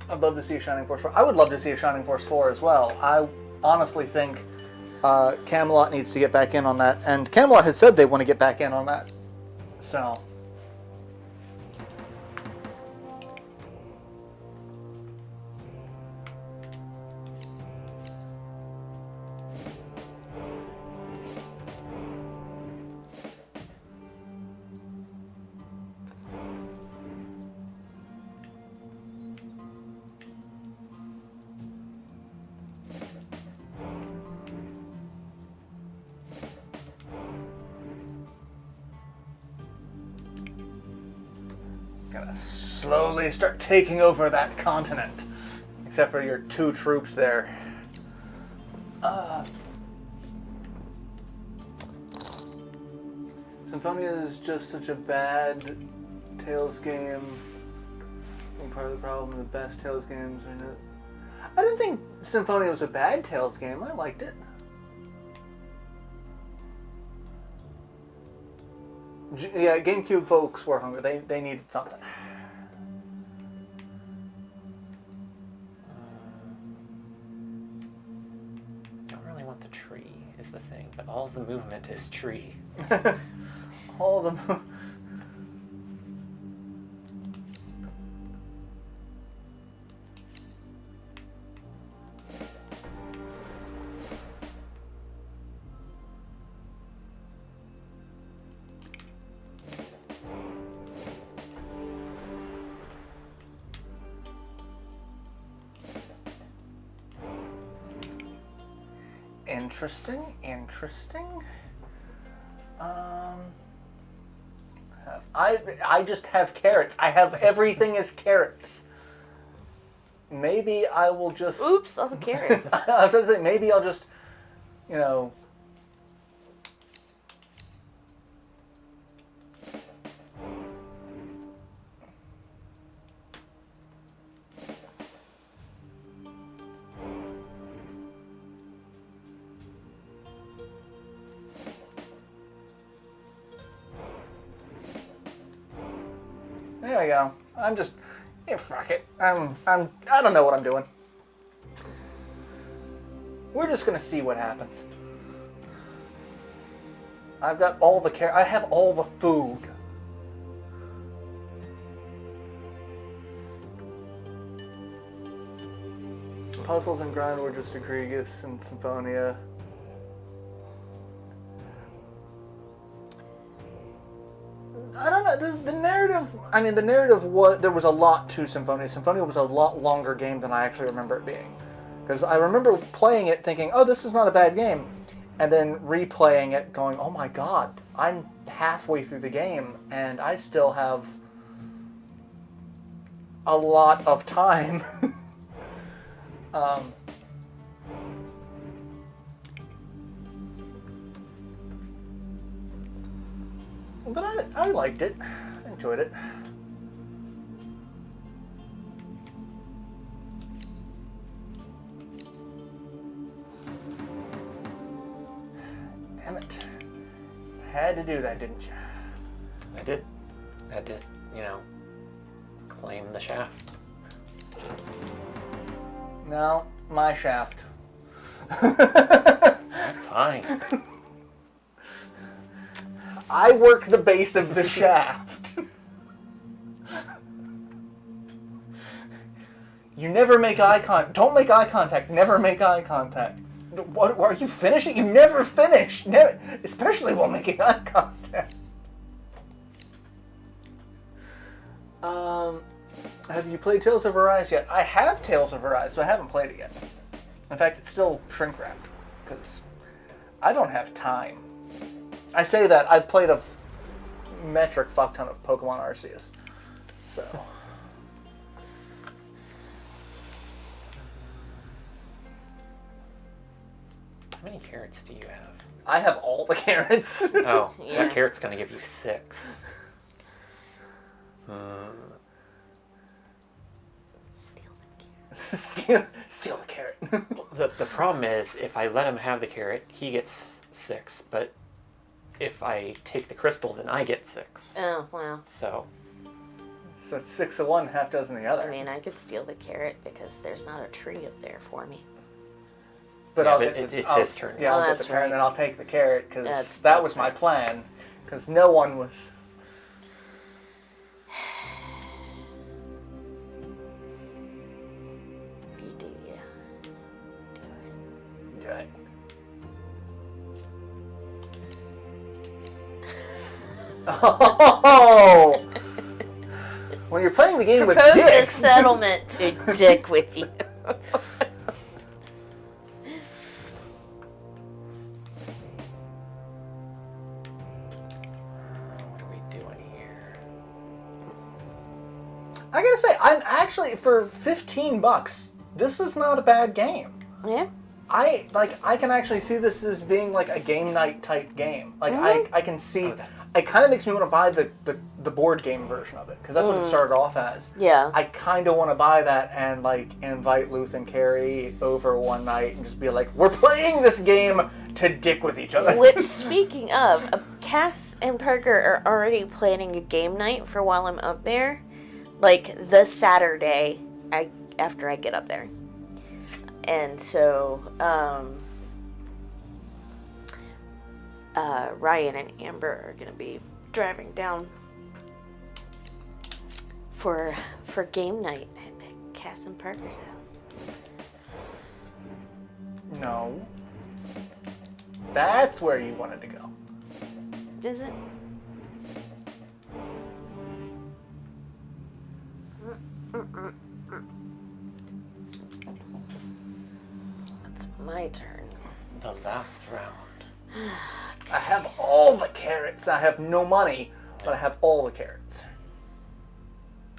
I'd love to see a Shining Force 4. I would love to see a Shining Force 4 as well. I honestly think Camelot needs to get back in on that. And Camelot has said they want to get back in on that. So... Gotta slowly start taking over that continent. Except for your 2 troops there. Symphonia is just such a bad Tales game. I think part of the problem, the best Tales games are not... I didn't think Symphonia was a bad Tales game. I liked it. Yeah, GameCube folks were hungry. They needed something. Don't really want the tree, is the thing, but all the movement is tree. All the... Interesting. I just have carrots. I have everything as carrots. Maybe I will just... Oops, all carrots. I was going to say, maybe I'll just, you know... There we go. I'm just... Yeah, fuck it. I don't know what I'm doing. We're just gonna see what happens. I've got all the I have all the food. Puzzles and grind were just egregious in Symphonia. I don't know, the narrative, I mean, the narrative was, there was a lot to Symphonia. Symphonia was a lot longer game than I actually remember it being. Because I remember playing it thinking, oh, this is not a bad game. And then replaying it going, oh my god, I'm halfway through the game and I still have a lot of time. But I liked it. I enjoyed it. had to do that, didn't you? I did. I had to, claim the shaft. No, my shaft. Fine. I work the base of the shaft. You never make eye contact. Don't make eye contact. Never make eye contact. What? Are you finishing? You never finish. Never, especially while making eye contact. Have you played Tales of Arise yet? I have Tales of Arise, so I haven't played it yet. In fact, it's still shrink wrapped because I don't have time. I say that I played a metric fuck ton of Pokemon Arceus, so. How many carrots do you have? I have all the carrots. Oh, Yeah. that carrot's going to give you 6. Steal the carrot. The problem is, if I let him have the carrot, he gets 6. But if I take the crystal, then I get 6. Oh, wow. So, So it's 6 of one, half dozen the other. I mean, I could steal the carrot because there's not a tree up there for me. But yeah, I'll but get it's I'll- his turn. Yeah, Oh, I'll get that's the turn right. and I'll take the carrot because That's that was my right. plan. Because no one was. You do, yeah. Do it. Do it. Oh! When you're playing the game with Propose a dicks. settlement to dick with you. what are we doing here? I gotta say, I'm actually for $15. This is not a bad game. Yeah. I can actually see this as being like a game night type game. Like I can see. Oh, that's- It kind of makes me want to buy the board game version of it because that's what it started off as. Yeah. I kind of want to buy that and like invite Luth and Carrie over one night and just be like, we're playing this game to dick with each other. Which, speaking of, Cass and Parker are already planning a game night for while I'm up there. Like, the Saturday after I get up there. And so, Ryan and Amber are going to be driving down for game night at Cass and Parker's house. No. That's where you wanted to go. Is it? It's my turn. The last round. I have all the carrots. I have no money, but I have all the carrots.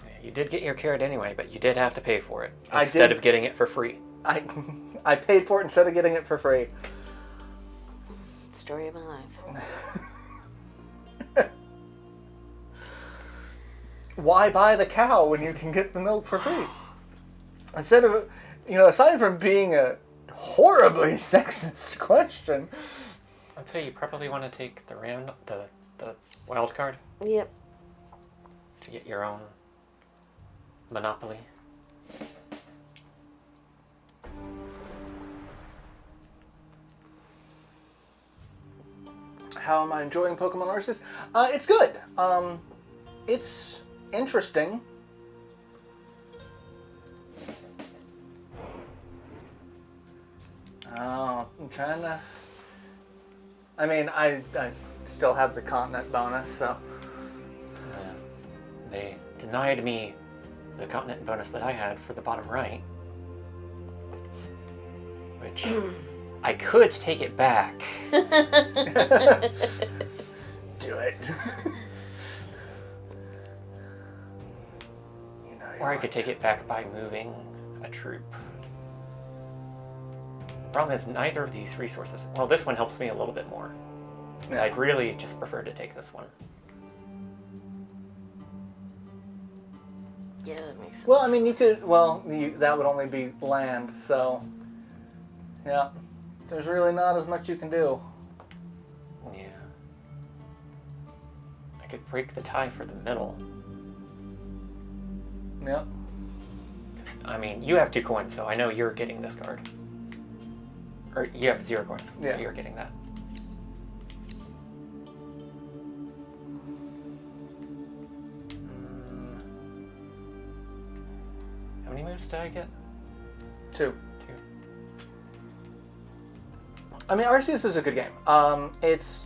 Yeah, you did get your carrot anyway, but you did have to pay for it I instead did. of getting it for free. I paid for it instead of getting it for free. Story of my life. Why buy the cow when you can get the milk for free? Instead of, aside from being a horribly sexist question. I'd say you probably want to take the wild card Yep. to get your own monopoly. How am I enjoying Pokemon Arceus? It's good. It's interesting. Oh, I'm trying to... I mean, I still have the continent bonus, so... They denied me the continent bonus that I had for the bottom right, which I could take it back. Do it. Or I could take it back by moving a troop. Problem is, neither of these resources... Well, this one helps me a little bit more. Yeah. I'd really just prefer to take this one. Yeah, that makes sense. Well, I mean, you could... Well, that would only be land, so... Yeah. There's really not as much you can do. Yeah. I could break the tie for the middle. Yep. I mean, you have 2 coins, so I know you're getting this card. Or you have 0 coins, Yeah. so you're getting that. How many moves did I get? 2. 2. I mean, Arceus is a good game. It's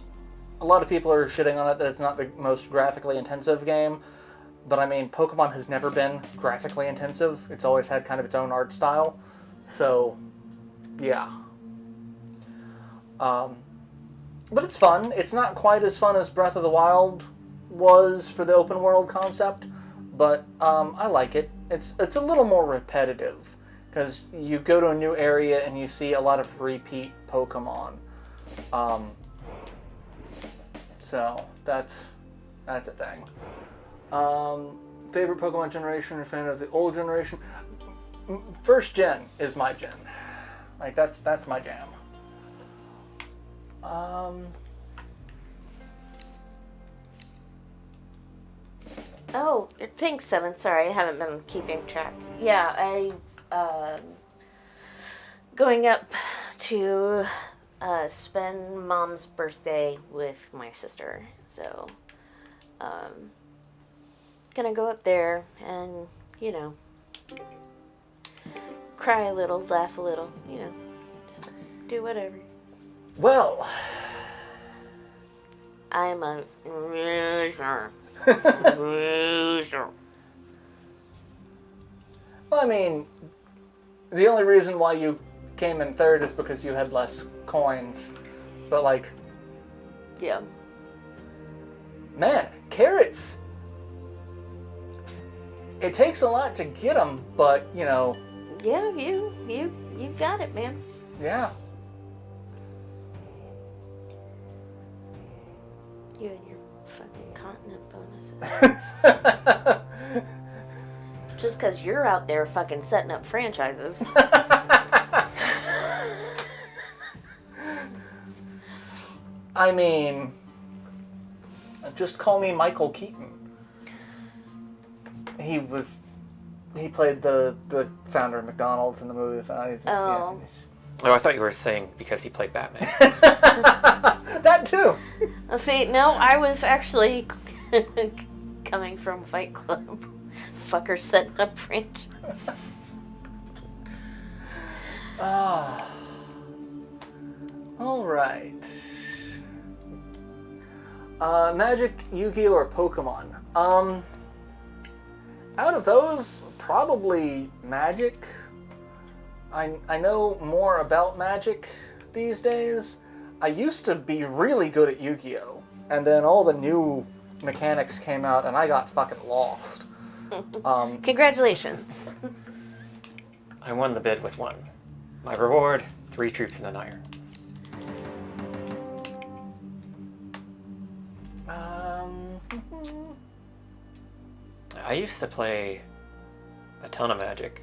a lot of people are shitting on it that it's not the most graphically intensive game, but I mean, Pokemon has never been graphically intensive. It's always had kind of its own art style, so yeah. But it's fun. It's not quite as fun as Breath of the Wild was for the open world concept, but I like it. It's a little more repetitive because you go to a new area and you see a lot of repeat Pokemon. So that's a thing. Favorite Pokemon generation or fan of the old generation? First gen is my gen. Like that's my jam. Oh, thanks, Seven. Sorry, I haven't been keeping track. Yeah, I going up to spend Mom's birthday with my sister. So, gonna go up there and, you know, cry a little, laugh a little, you know, just do whatever. Well, I'm a loser. Loser. well, I mean, the only reason why you came in third is because you had less coins. But like, Yeah. man, carrots. It takes a lot to get them, but you know, Yeah, you got it, man. yeah. You and your fucking continent bonuses. Just because you're out there fucking setting up franchises. I mean, just call me Michael Keaton. He played the founder of McDonald's in the movie. Oh. Oh, I thought you were saying because he played Batman. That too. See, no, I was actually coming from Fight Club. Fucker setting up franchises. All right. Magic, Yu-Gi-Oh, or Pokemon? Out of those, probably Magic. I know more about Magic these days. I used to be really good at Yu-Gi-Oh, and then all the new mechanics came out, and I got fucking lost. Congratulations. I won the bid with 1. My reward, 3 troops and an iron. I used to play a ton of Magic.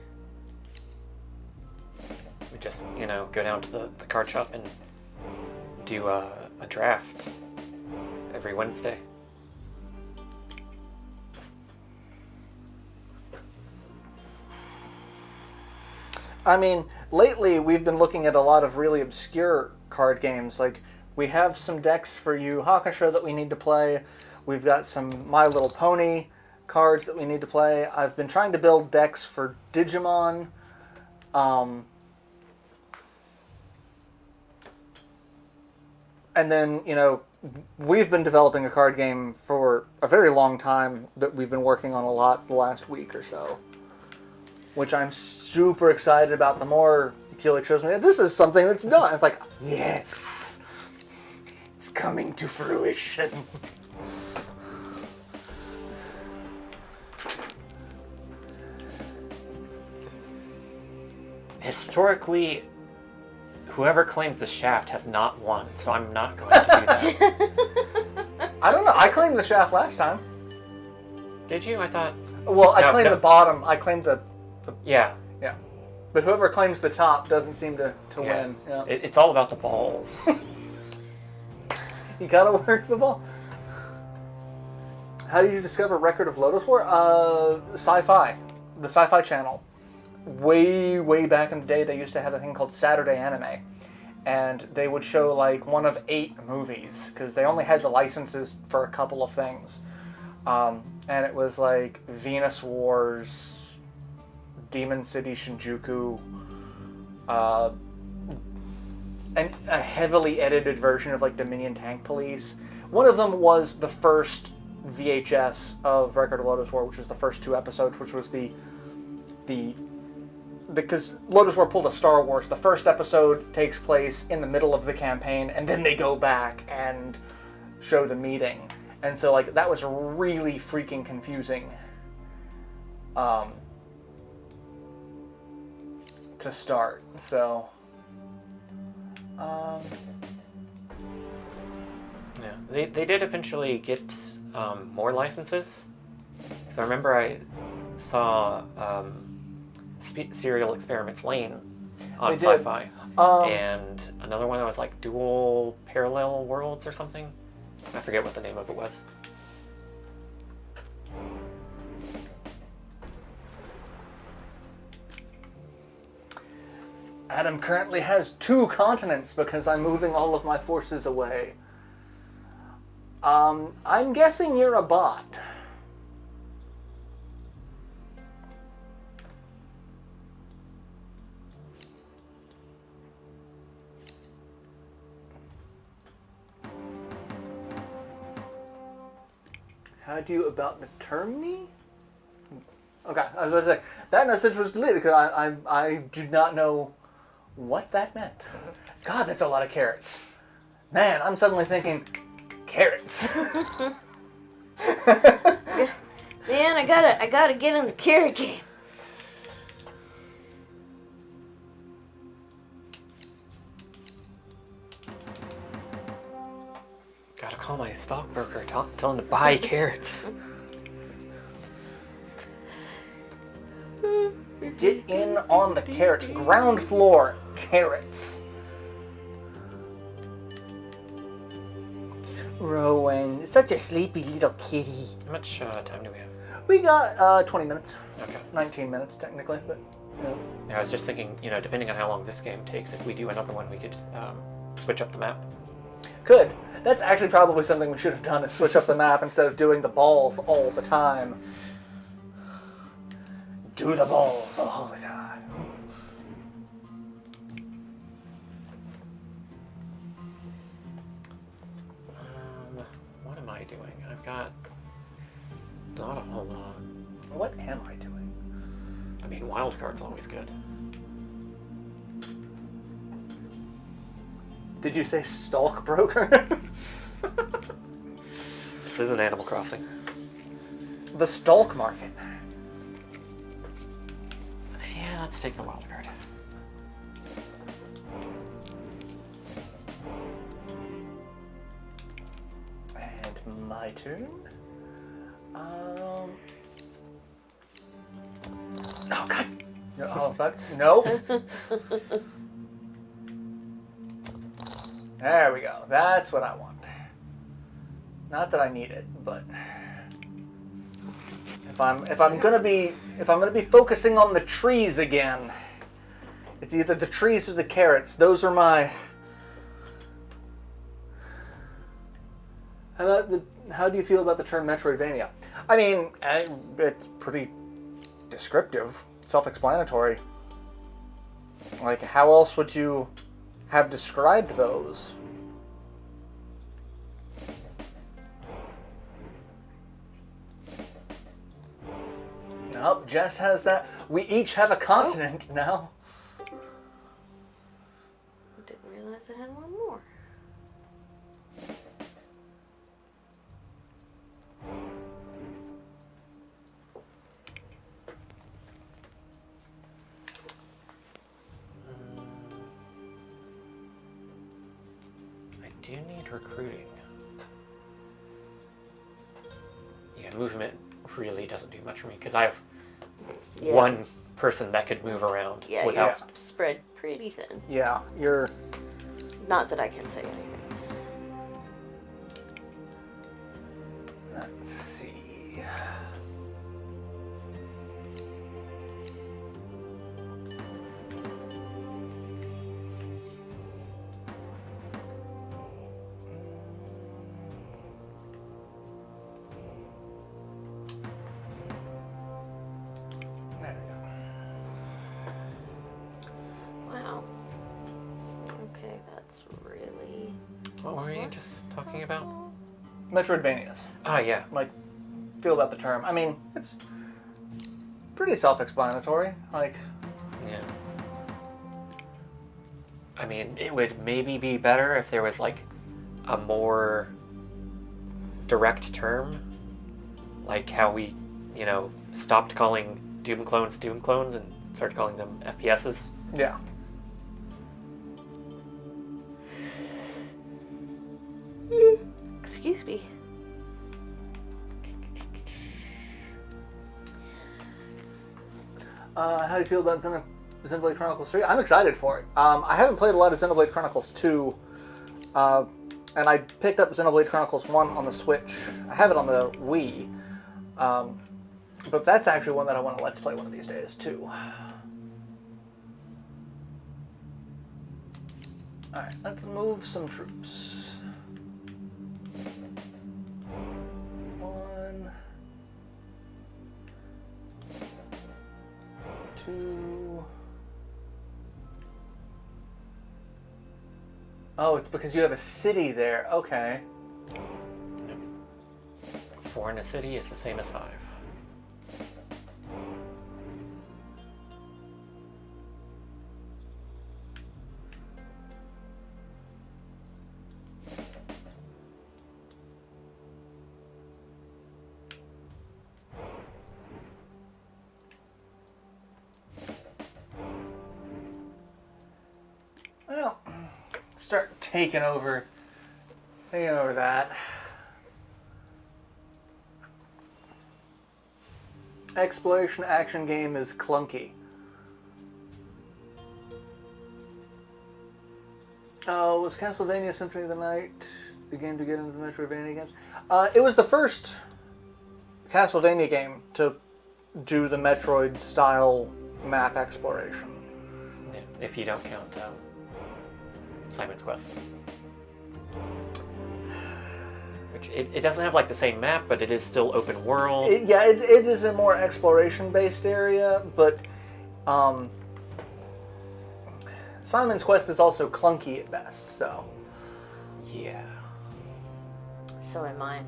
We just, go down to the card shop and do a draft every Wednesday. I mean, lately we've been looking at a lot of really obscure card games. Like, we have some decks for Yu Hakusho that we need to play. We've got some My Little Pony cards that we need to play. I've been trying to build decks for Digimon. And then, we've been developing a card game for a very long time that we've been working on a lot the last week or so, which I'm super excited about. The more Keely shows me, this is something that's done. It's like, yes, it's coming to fruition. Historically, whoever claims the shaft has not won, so I'm not going to do that. I don't know. I claimed the shaft last time. Did you? I thought... Well, I No, claimed no. the bottom. I claimed the... Yeah. Yeah. But whoever claims the top doesn't seem to Yeah. win. Yeah. It's all about the balls. You gotta work the ball. How did you discover Record of Lodoss War? Sci-Fi. The Sci-Fi Channel. Way, way back in the day, they used to have a thing called Saturday Anime. And they would show, like, one of 8 movies, because they only had the licenses for a couple of things. And it was, like, Venus Wars, Demon City Shinjuku, and a heavily edited version of, like, Dominion Tank Police. One of them was the first VHS of Record of Lodoss War, which was the first 2 episodes, which was because Lodoss War pulled a Star Wars. The first episode takes place in the middle of the campaign, and then they go back and show the meeting. And so, like, that was really freaking confusing to start. So, Yeah, they did eventually get more licenses. So I remember I saw Serial Experiments Lane on They did. Sci-Fi, and another one that was like Dual Parallel Worlds or something. I forget what the name of it was. Adam currently has 2 continents because I'm moving all of my forces away. I'm guessing you're a bot. How do you about the term me? Okay, I was going to say, that message was deleted because I do not know what that meant. God, that's a lot of carrots. Man, I'm suddenly thinking, carrots. Man, I gotta get in the carrot game. Gotta call my stockbroker, tell him to buy carrots. Get in on the carrots. Ground floor carrots. Rowan, such a sleepy little kitty. How much time do we have? We got 20 minutes. Okay. 19 minutes technically, but Yeah, I was just thinking, depending on how long this game takes, if we do another one, we could switch up the map. Good. That's actually probably something we should have done, is switch up the map instead of doing the balls all the time. Do the balls all the time. What am I doing? I've got not a whole lot. What am I doing? I mean, wild card's always good. Did you say stalk broker? This isn't Animal Crossing. The stalk market. Yeah, let's take the wild card. And my turn. Oh God. No, oh, fuck. No. There we go. That's what I want. Not that I need it, but if I'm gonna be focusing on the trees again, it's either the trees or the carrots. Those are my. How do you feel about the term Metroidvania? I mean, it's pretty descriptive, self-explanatory. Like, how else would you have described those? Nope, Jess has that. We each have a continent now. I didn't realize I had one more. I do need recruiting. Yeah, movement really doesn't do much for me because I have Yeah. one person that could move around Yeah, without. you're spread pretty thin. Yeah, you're. Not that I can say anything. Let's see. There we go. Wow. Okay, that's really. What were we just talking about? Metroidvanias. Ah, yeah. Like, feel about the term. I mean, it's pretty self-explanatory. Like, Yeah. I mean, it would maybe be better if there was like a more direct term, like how we, stopped calling Doom clones and started calling them FPSs. yeah. Excuse me. How do you feel about Xenoblade Chronicles 3? I'm excited for it. I haven't played a lot of Xenoblade Chronicles 2, and I picked up Xenoblade Chronicles 1 on the Switch. I have it on the Wii, but that's actually one that I want to Let's Play one of these days, too. Alright, let's move some troops. 1, 2. Oh, it's because you have a city there. Okay. 4 in a city is the same as 5. Well, start taking over that. Exploration action game is clunky. Oh, was Castlevania Symphony of the Night the game to get into the Metroidvania games? It was the first Castlevania game to do the Metroid-style map exploration. Yeah, if you don't count Simon's Quest. Which, it doesn't have like the same map, but it is still open world. It is a more exploration-based area, but Simon's Quest is also clunky at best, so... Yeah. So am I.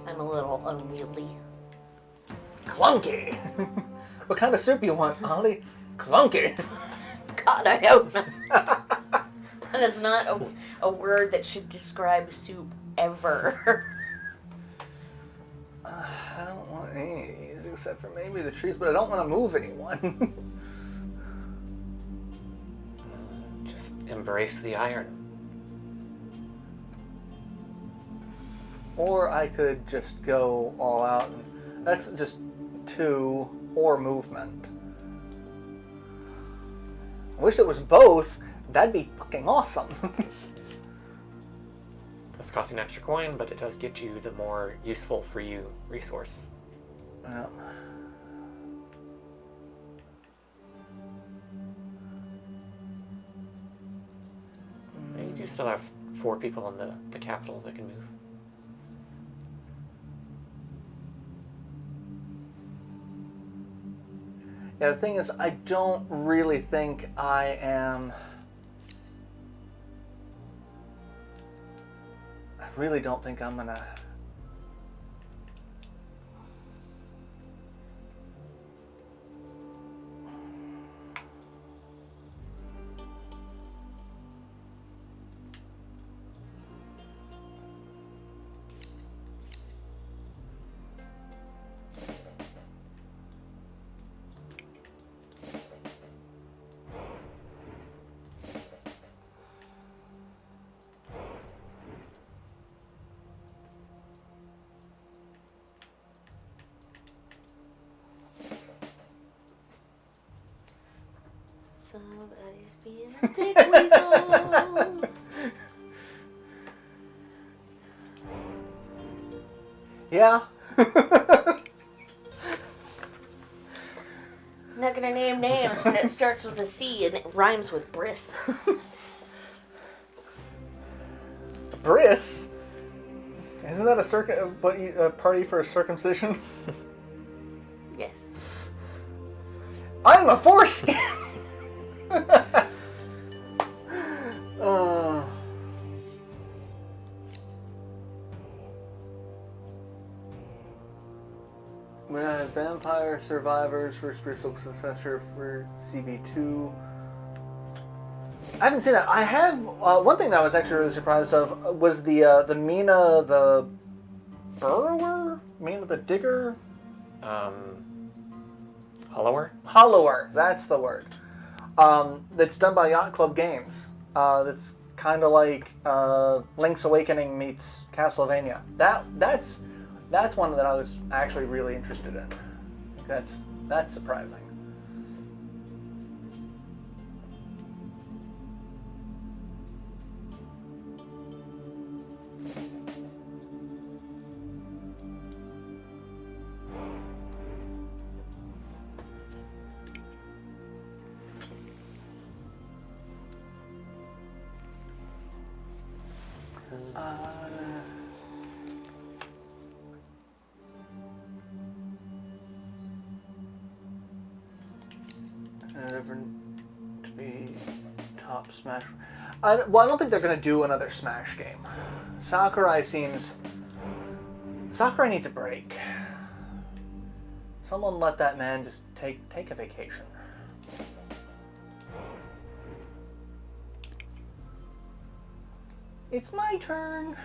I'm a little unwieldy. Clunky! What kind of soup you want, Ollie? Clunky! God, I hope not. And it's not a word that should describe soup ever. I don't want any of these except for maybe the trees, but I don't want to move anyone. Just embrace the iron. Or I could just go all out. And that's just 2 or movement. I wish it was both. That'd be fucking awesome. It does cost you an extra coin, but it does get you the more useful for you resource. Yeah. You do still have 4 people in the capital that can move. Yeah, the thing is, I don't really think I am... I really don't think I'm gonna... Somebody's being a dick weasel. Yeah. I'm not gonna name names, but it starts with a C and it rhymes with bris. Bris? Isn't that a party for a circumcision? Yes. I'm a foreskin! We have Vampire Survivors for Spiritual Successor for CV2. I haven't seen that. I have one thing that I was actually really surprised of was the Mina the Burrower, Mina the Digger, Hollower. That's the word. That's done by Yacht Club Games. That's kind of like Link's Awakening meets Castlevania. That's one that I was actually really interested in. That's surprising. Never to be top Smash. I don't think they're going to do another Smash game. Sakurai needs a break. Someone let that man just take a vacation. It's my turn.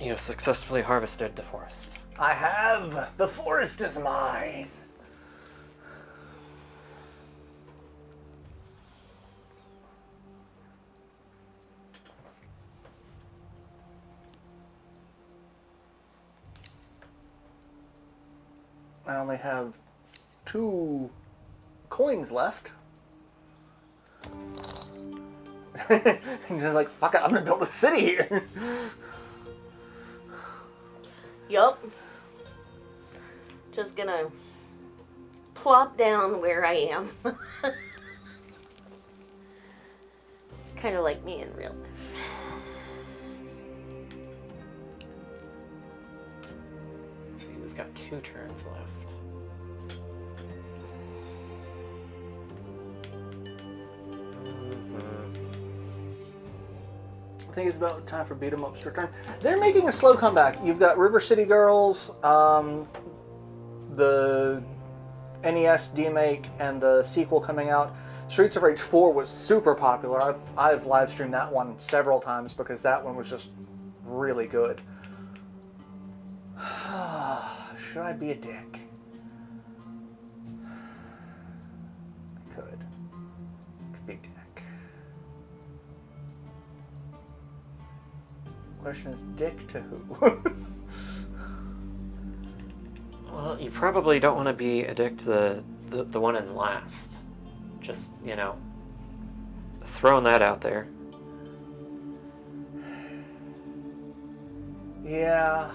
You have successfully harvested the forest. I have. The forest is mine. I only have 2 coins left. And just like, fuck it, I'm gonna build a city here. Yup. Just gonna plop down where I am. Kind of like me in real life. Let's see, we've got 2 turns left. I think it's about time for beat 'em ups to return. They're making a slow comeback. You've got River City Girls, the NES remake, and the sequel coming out. Streets of Rage 4 was super popular. I've live streamed that one several times because that one was just really good. Should I be a dick? I could. Could be a dick. Question is, dick to who? Well, you probably don't want to be a dick to the one in last. Just, throwing that out there. Yeah.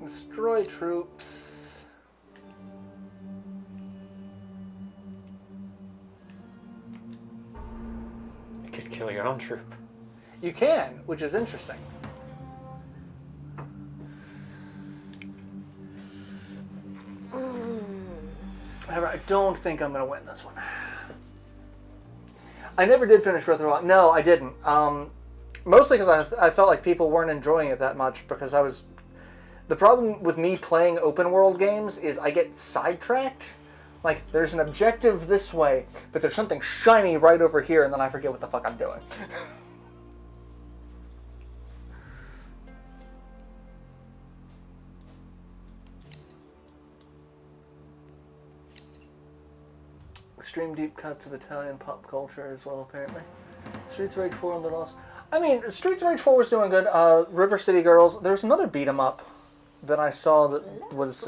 Destroy troops. You could kill your own troop. You can, which is interesting. However, I don't think I'm going to win this one. I never did finish Breath of the Wild. No, I didn't. Mostly because I felt like people weren't enjoying it that much because I was... The problem with me playing open world games is I get sidetracked. Like, there's an objective this way, but there's something shiny right over here, and then I forget what the fuck I'm doing. extreme deep cuts of Italian pop culture as well, apparently. Streets of Rage 4 and Little. I mean, Streets of Rage 4 was doing good. River City Girls. There's another beat 'em up that I saw that was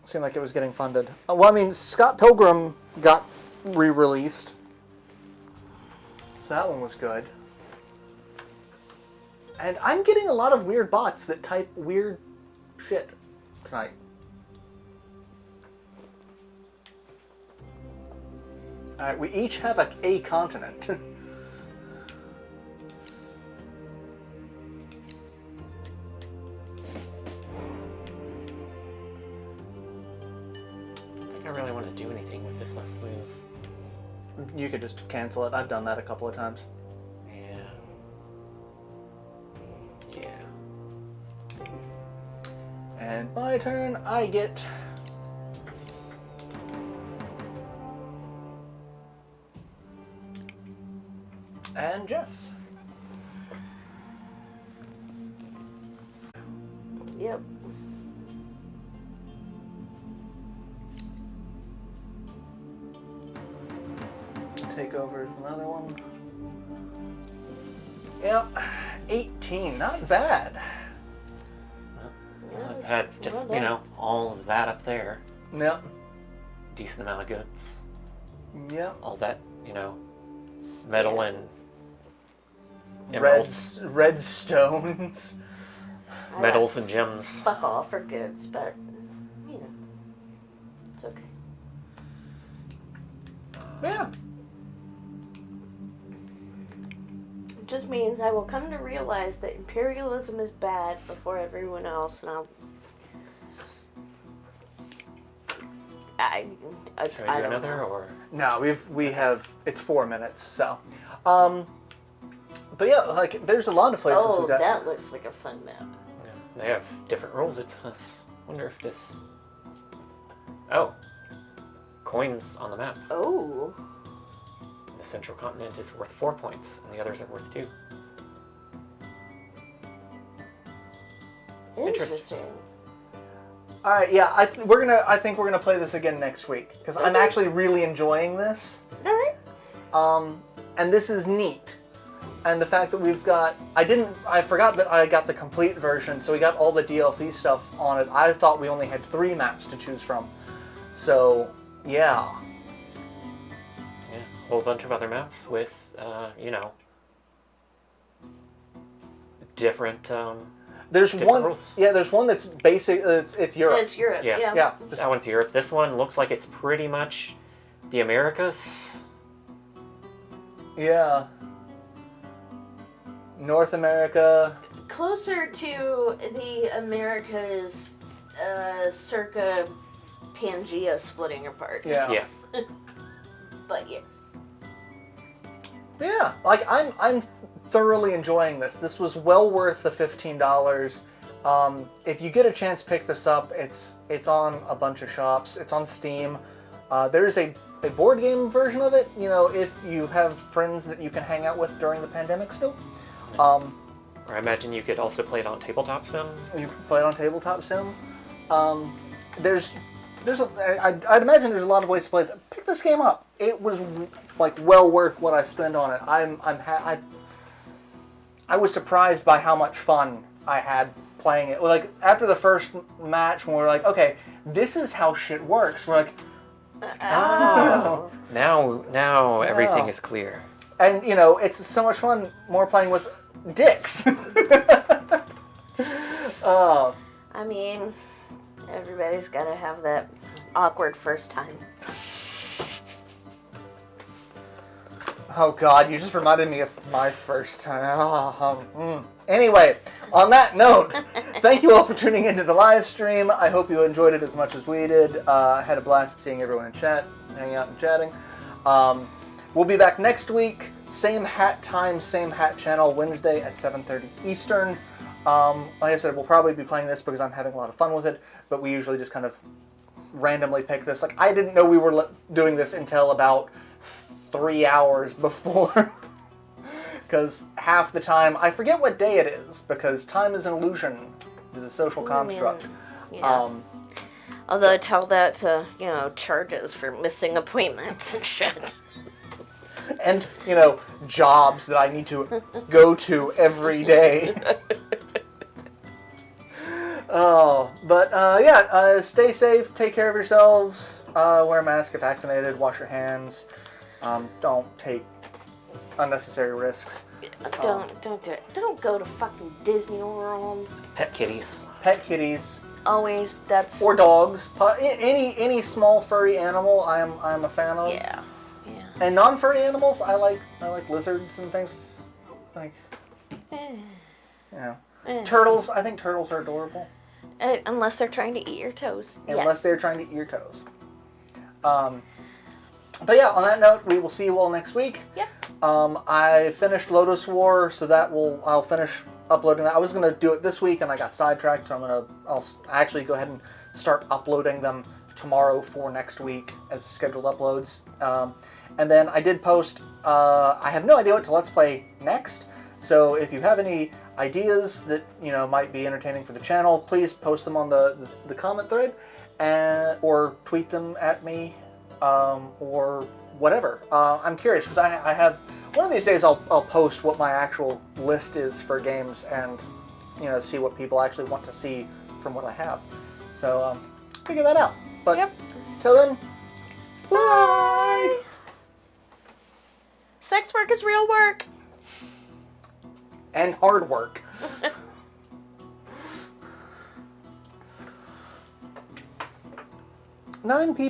seemed like it was getting funded. Well, I mean, Scott Pilgrim got re-released, so that one was good. And I'm getting a lot of weird bots that type weird shit tonight. Alright, we each have a continent. I really want to do anything with this last move. You could just cancel it. I've done that a couple of times. Yeah. And my turn, I get... And Jess. Yep. Takeover is another one. Yep. 18. Not bad. Well, I've had just, you know, all of that up there. Yep. Decent amount of goods. Yep. All that, you know, metal Yeah. and emeralds. Red stones. Metals and gems. Fuck off for goods, but, you know, it's okay. Yeah. It just means I will come to realize that imperialism is bad before everyone else, and I Should I do don't another, know. or? No, we have, it's 4 minutes, so. But yeah, like, there's a lot of places Oh, we got. that looks like a fun map. Yeah, they have different rules. It's. Wonder if this. Oh, coins on the map. Oh. The central continent is worth 4 points, and the others are worth 2. Interesting. All right, yeah, I think we're gonna play this again next week because I'm actually really enjoying this. All right. And this is neat. And the fact that we've got, I forgot that I got the complete version, so we got all the DLC stuff on it. I thought we only had 3 maps to choose from. So, yeah. Yeah, a whole bunch of other maps with, you know, different. There's Different one, rules. yeah, there's one that's basic, it's Europe. It's Europe. Yeah. Yeah. Yeah. That one's Europe. This one looks like it's pretty much the Americas. Yeah. North America. Closer to the Americas, circa Pangea splitting apart. Yeah. Yeah. But yes. Yeah, like I'm thoroughly enjoying this. This was well worth the $15. If you get a chance, pick this up. It's on a bunch of shops. It's on Steam. There's a board game version of it. You know, if you have friends that you can hang out with during the pandemic still. Or I imagine you could also play it on Tabletop Sim. You can play it on Tabletop Sim. I'd imagine there's a lot of ways to play it. Pick this game up. It was like well worth what I spent on it. I was surprised by how much fun I had playing it. Like after the first match, when we were like, okay, this is how shit works. We're like, Oh. Now everything Yeah. is clear. and you know, it's so much fun more playing with dicks. I mean, everybody's got to have that awkward first time. Oh God, you just reminded me of my first time. Anyway, on that note, thank you all for tuning into the live stream. I hope you enjoyed it as much as we did. I had a blast seeing everyone in chat, hanging out and chatting. We'll be back next week, same hat time, same hat channel, Wednesday at 7:30 Eastern. Like I said, we'll probably be playing this because I'm having a lot of fun with it, but we usually just kind of randomly pick this. Like, I didn't know we were doing this until about 3 hours before, because half the time I forget what day it is, because time is an illusion. It is a social construct. Yeah. Although tell that to, charges for missing appointments and shit. And, jobs that I need to go to every day. Stay safe, take care of yourselves, wear a mask if vaccinated, wash your hands, don't take unnecessary risks. Don't do it. Don't go to fucking Disney World. Pet kitties. Pet kitties. Always, that's... Or dogs. Any small furry animal I'm a fan of. Yeah. And non-furry animals, I like lizards and things. Like, turtles. I think turtles are adorable. Unless they're trying to eat your toes. Unless they're trying to eat your toes. But yeah, on that note, we will see you all next week. Yep. I finished Lotus War, so I'll finish uploading that. I was gonna do it this week, and I got sidetracked, so I'll actually go ahead and start uploading them tomorrow for next week as scheduled uploads. And then I did post. I have no idea what to Let's Play next, so if you have any ideas that might be entertaining for the channel, please post them on the comment thread, or tweet them at me, or whatever. I'm curious because I have one of these days I'll post what my actual list is for games and see what people actually want to see from what I have. So figure that out. But till then, bye. Sex work is real work. And hard work. 9 people.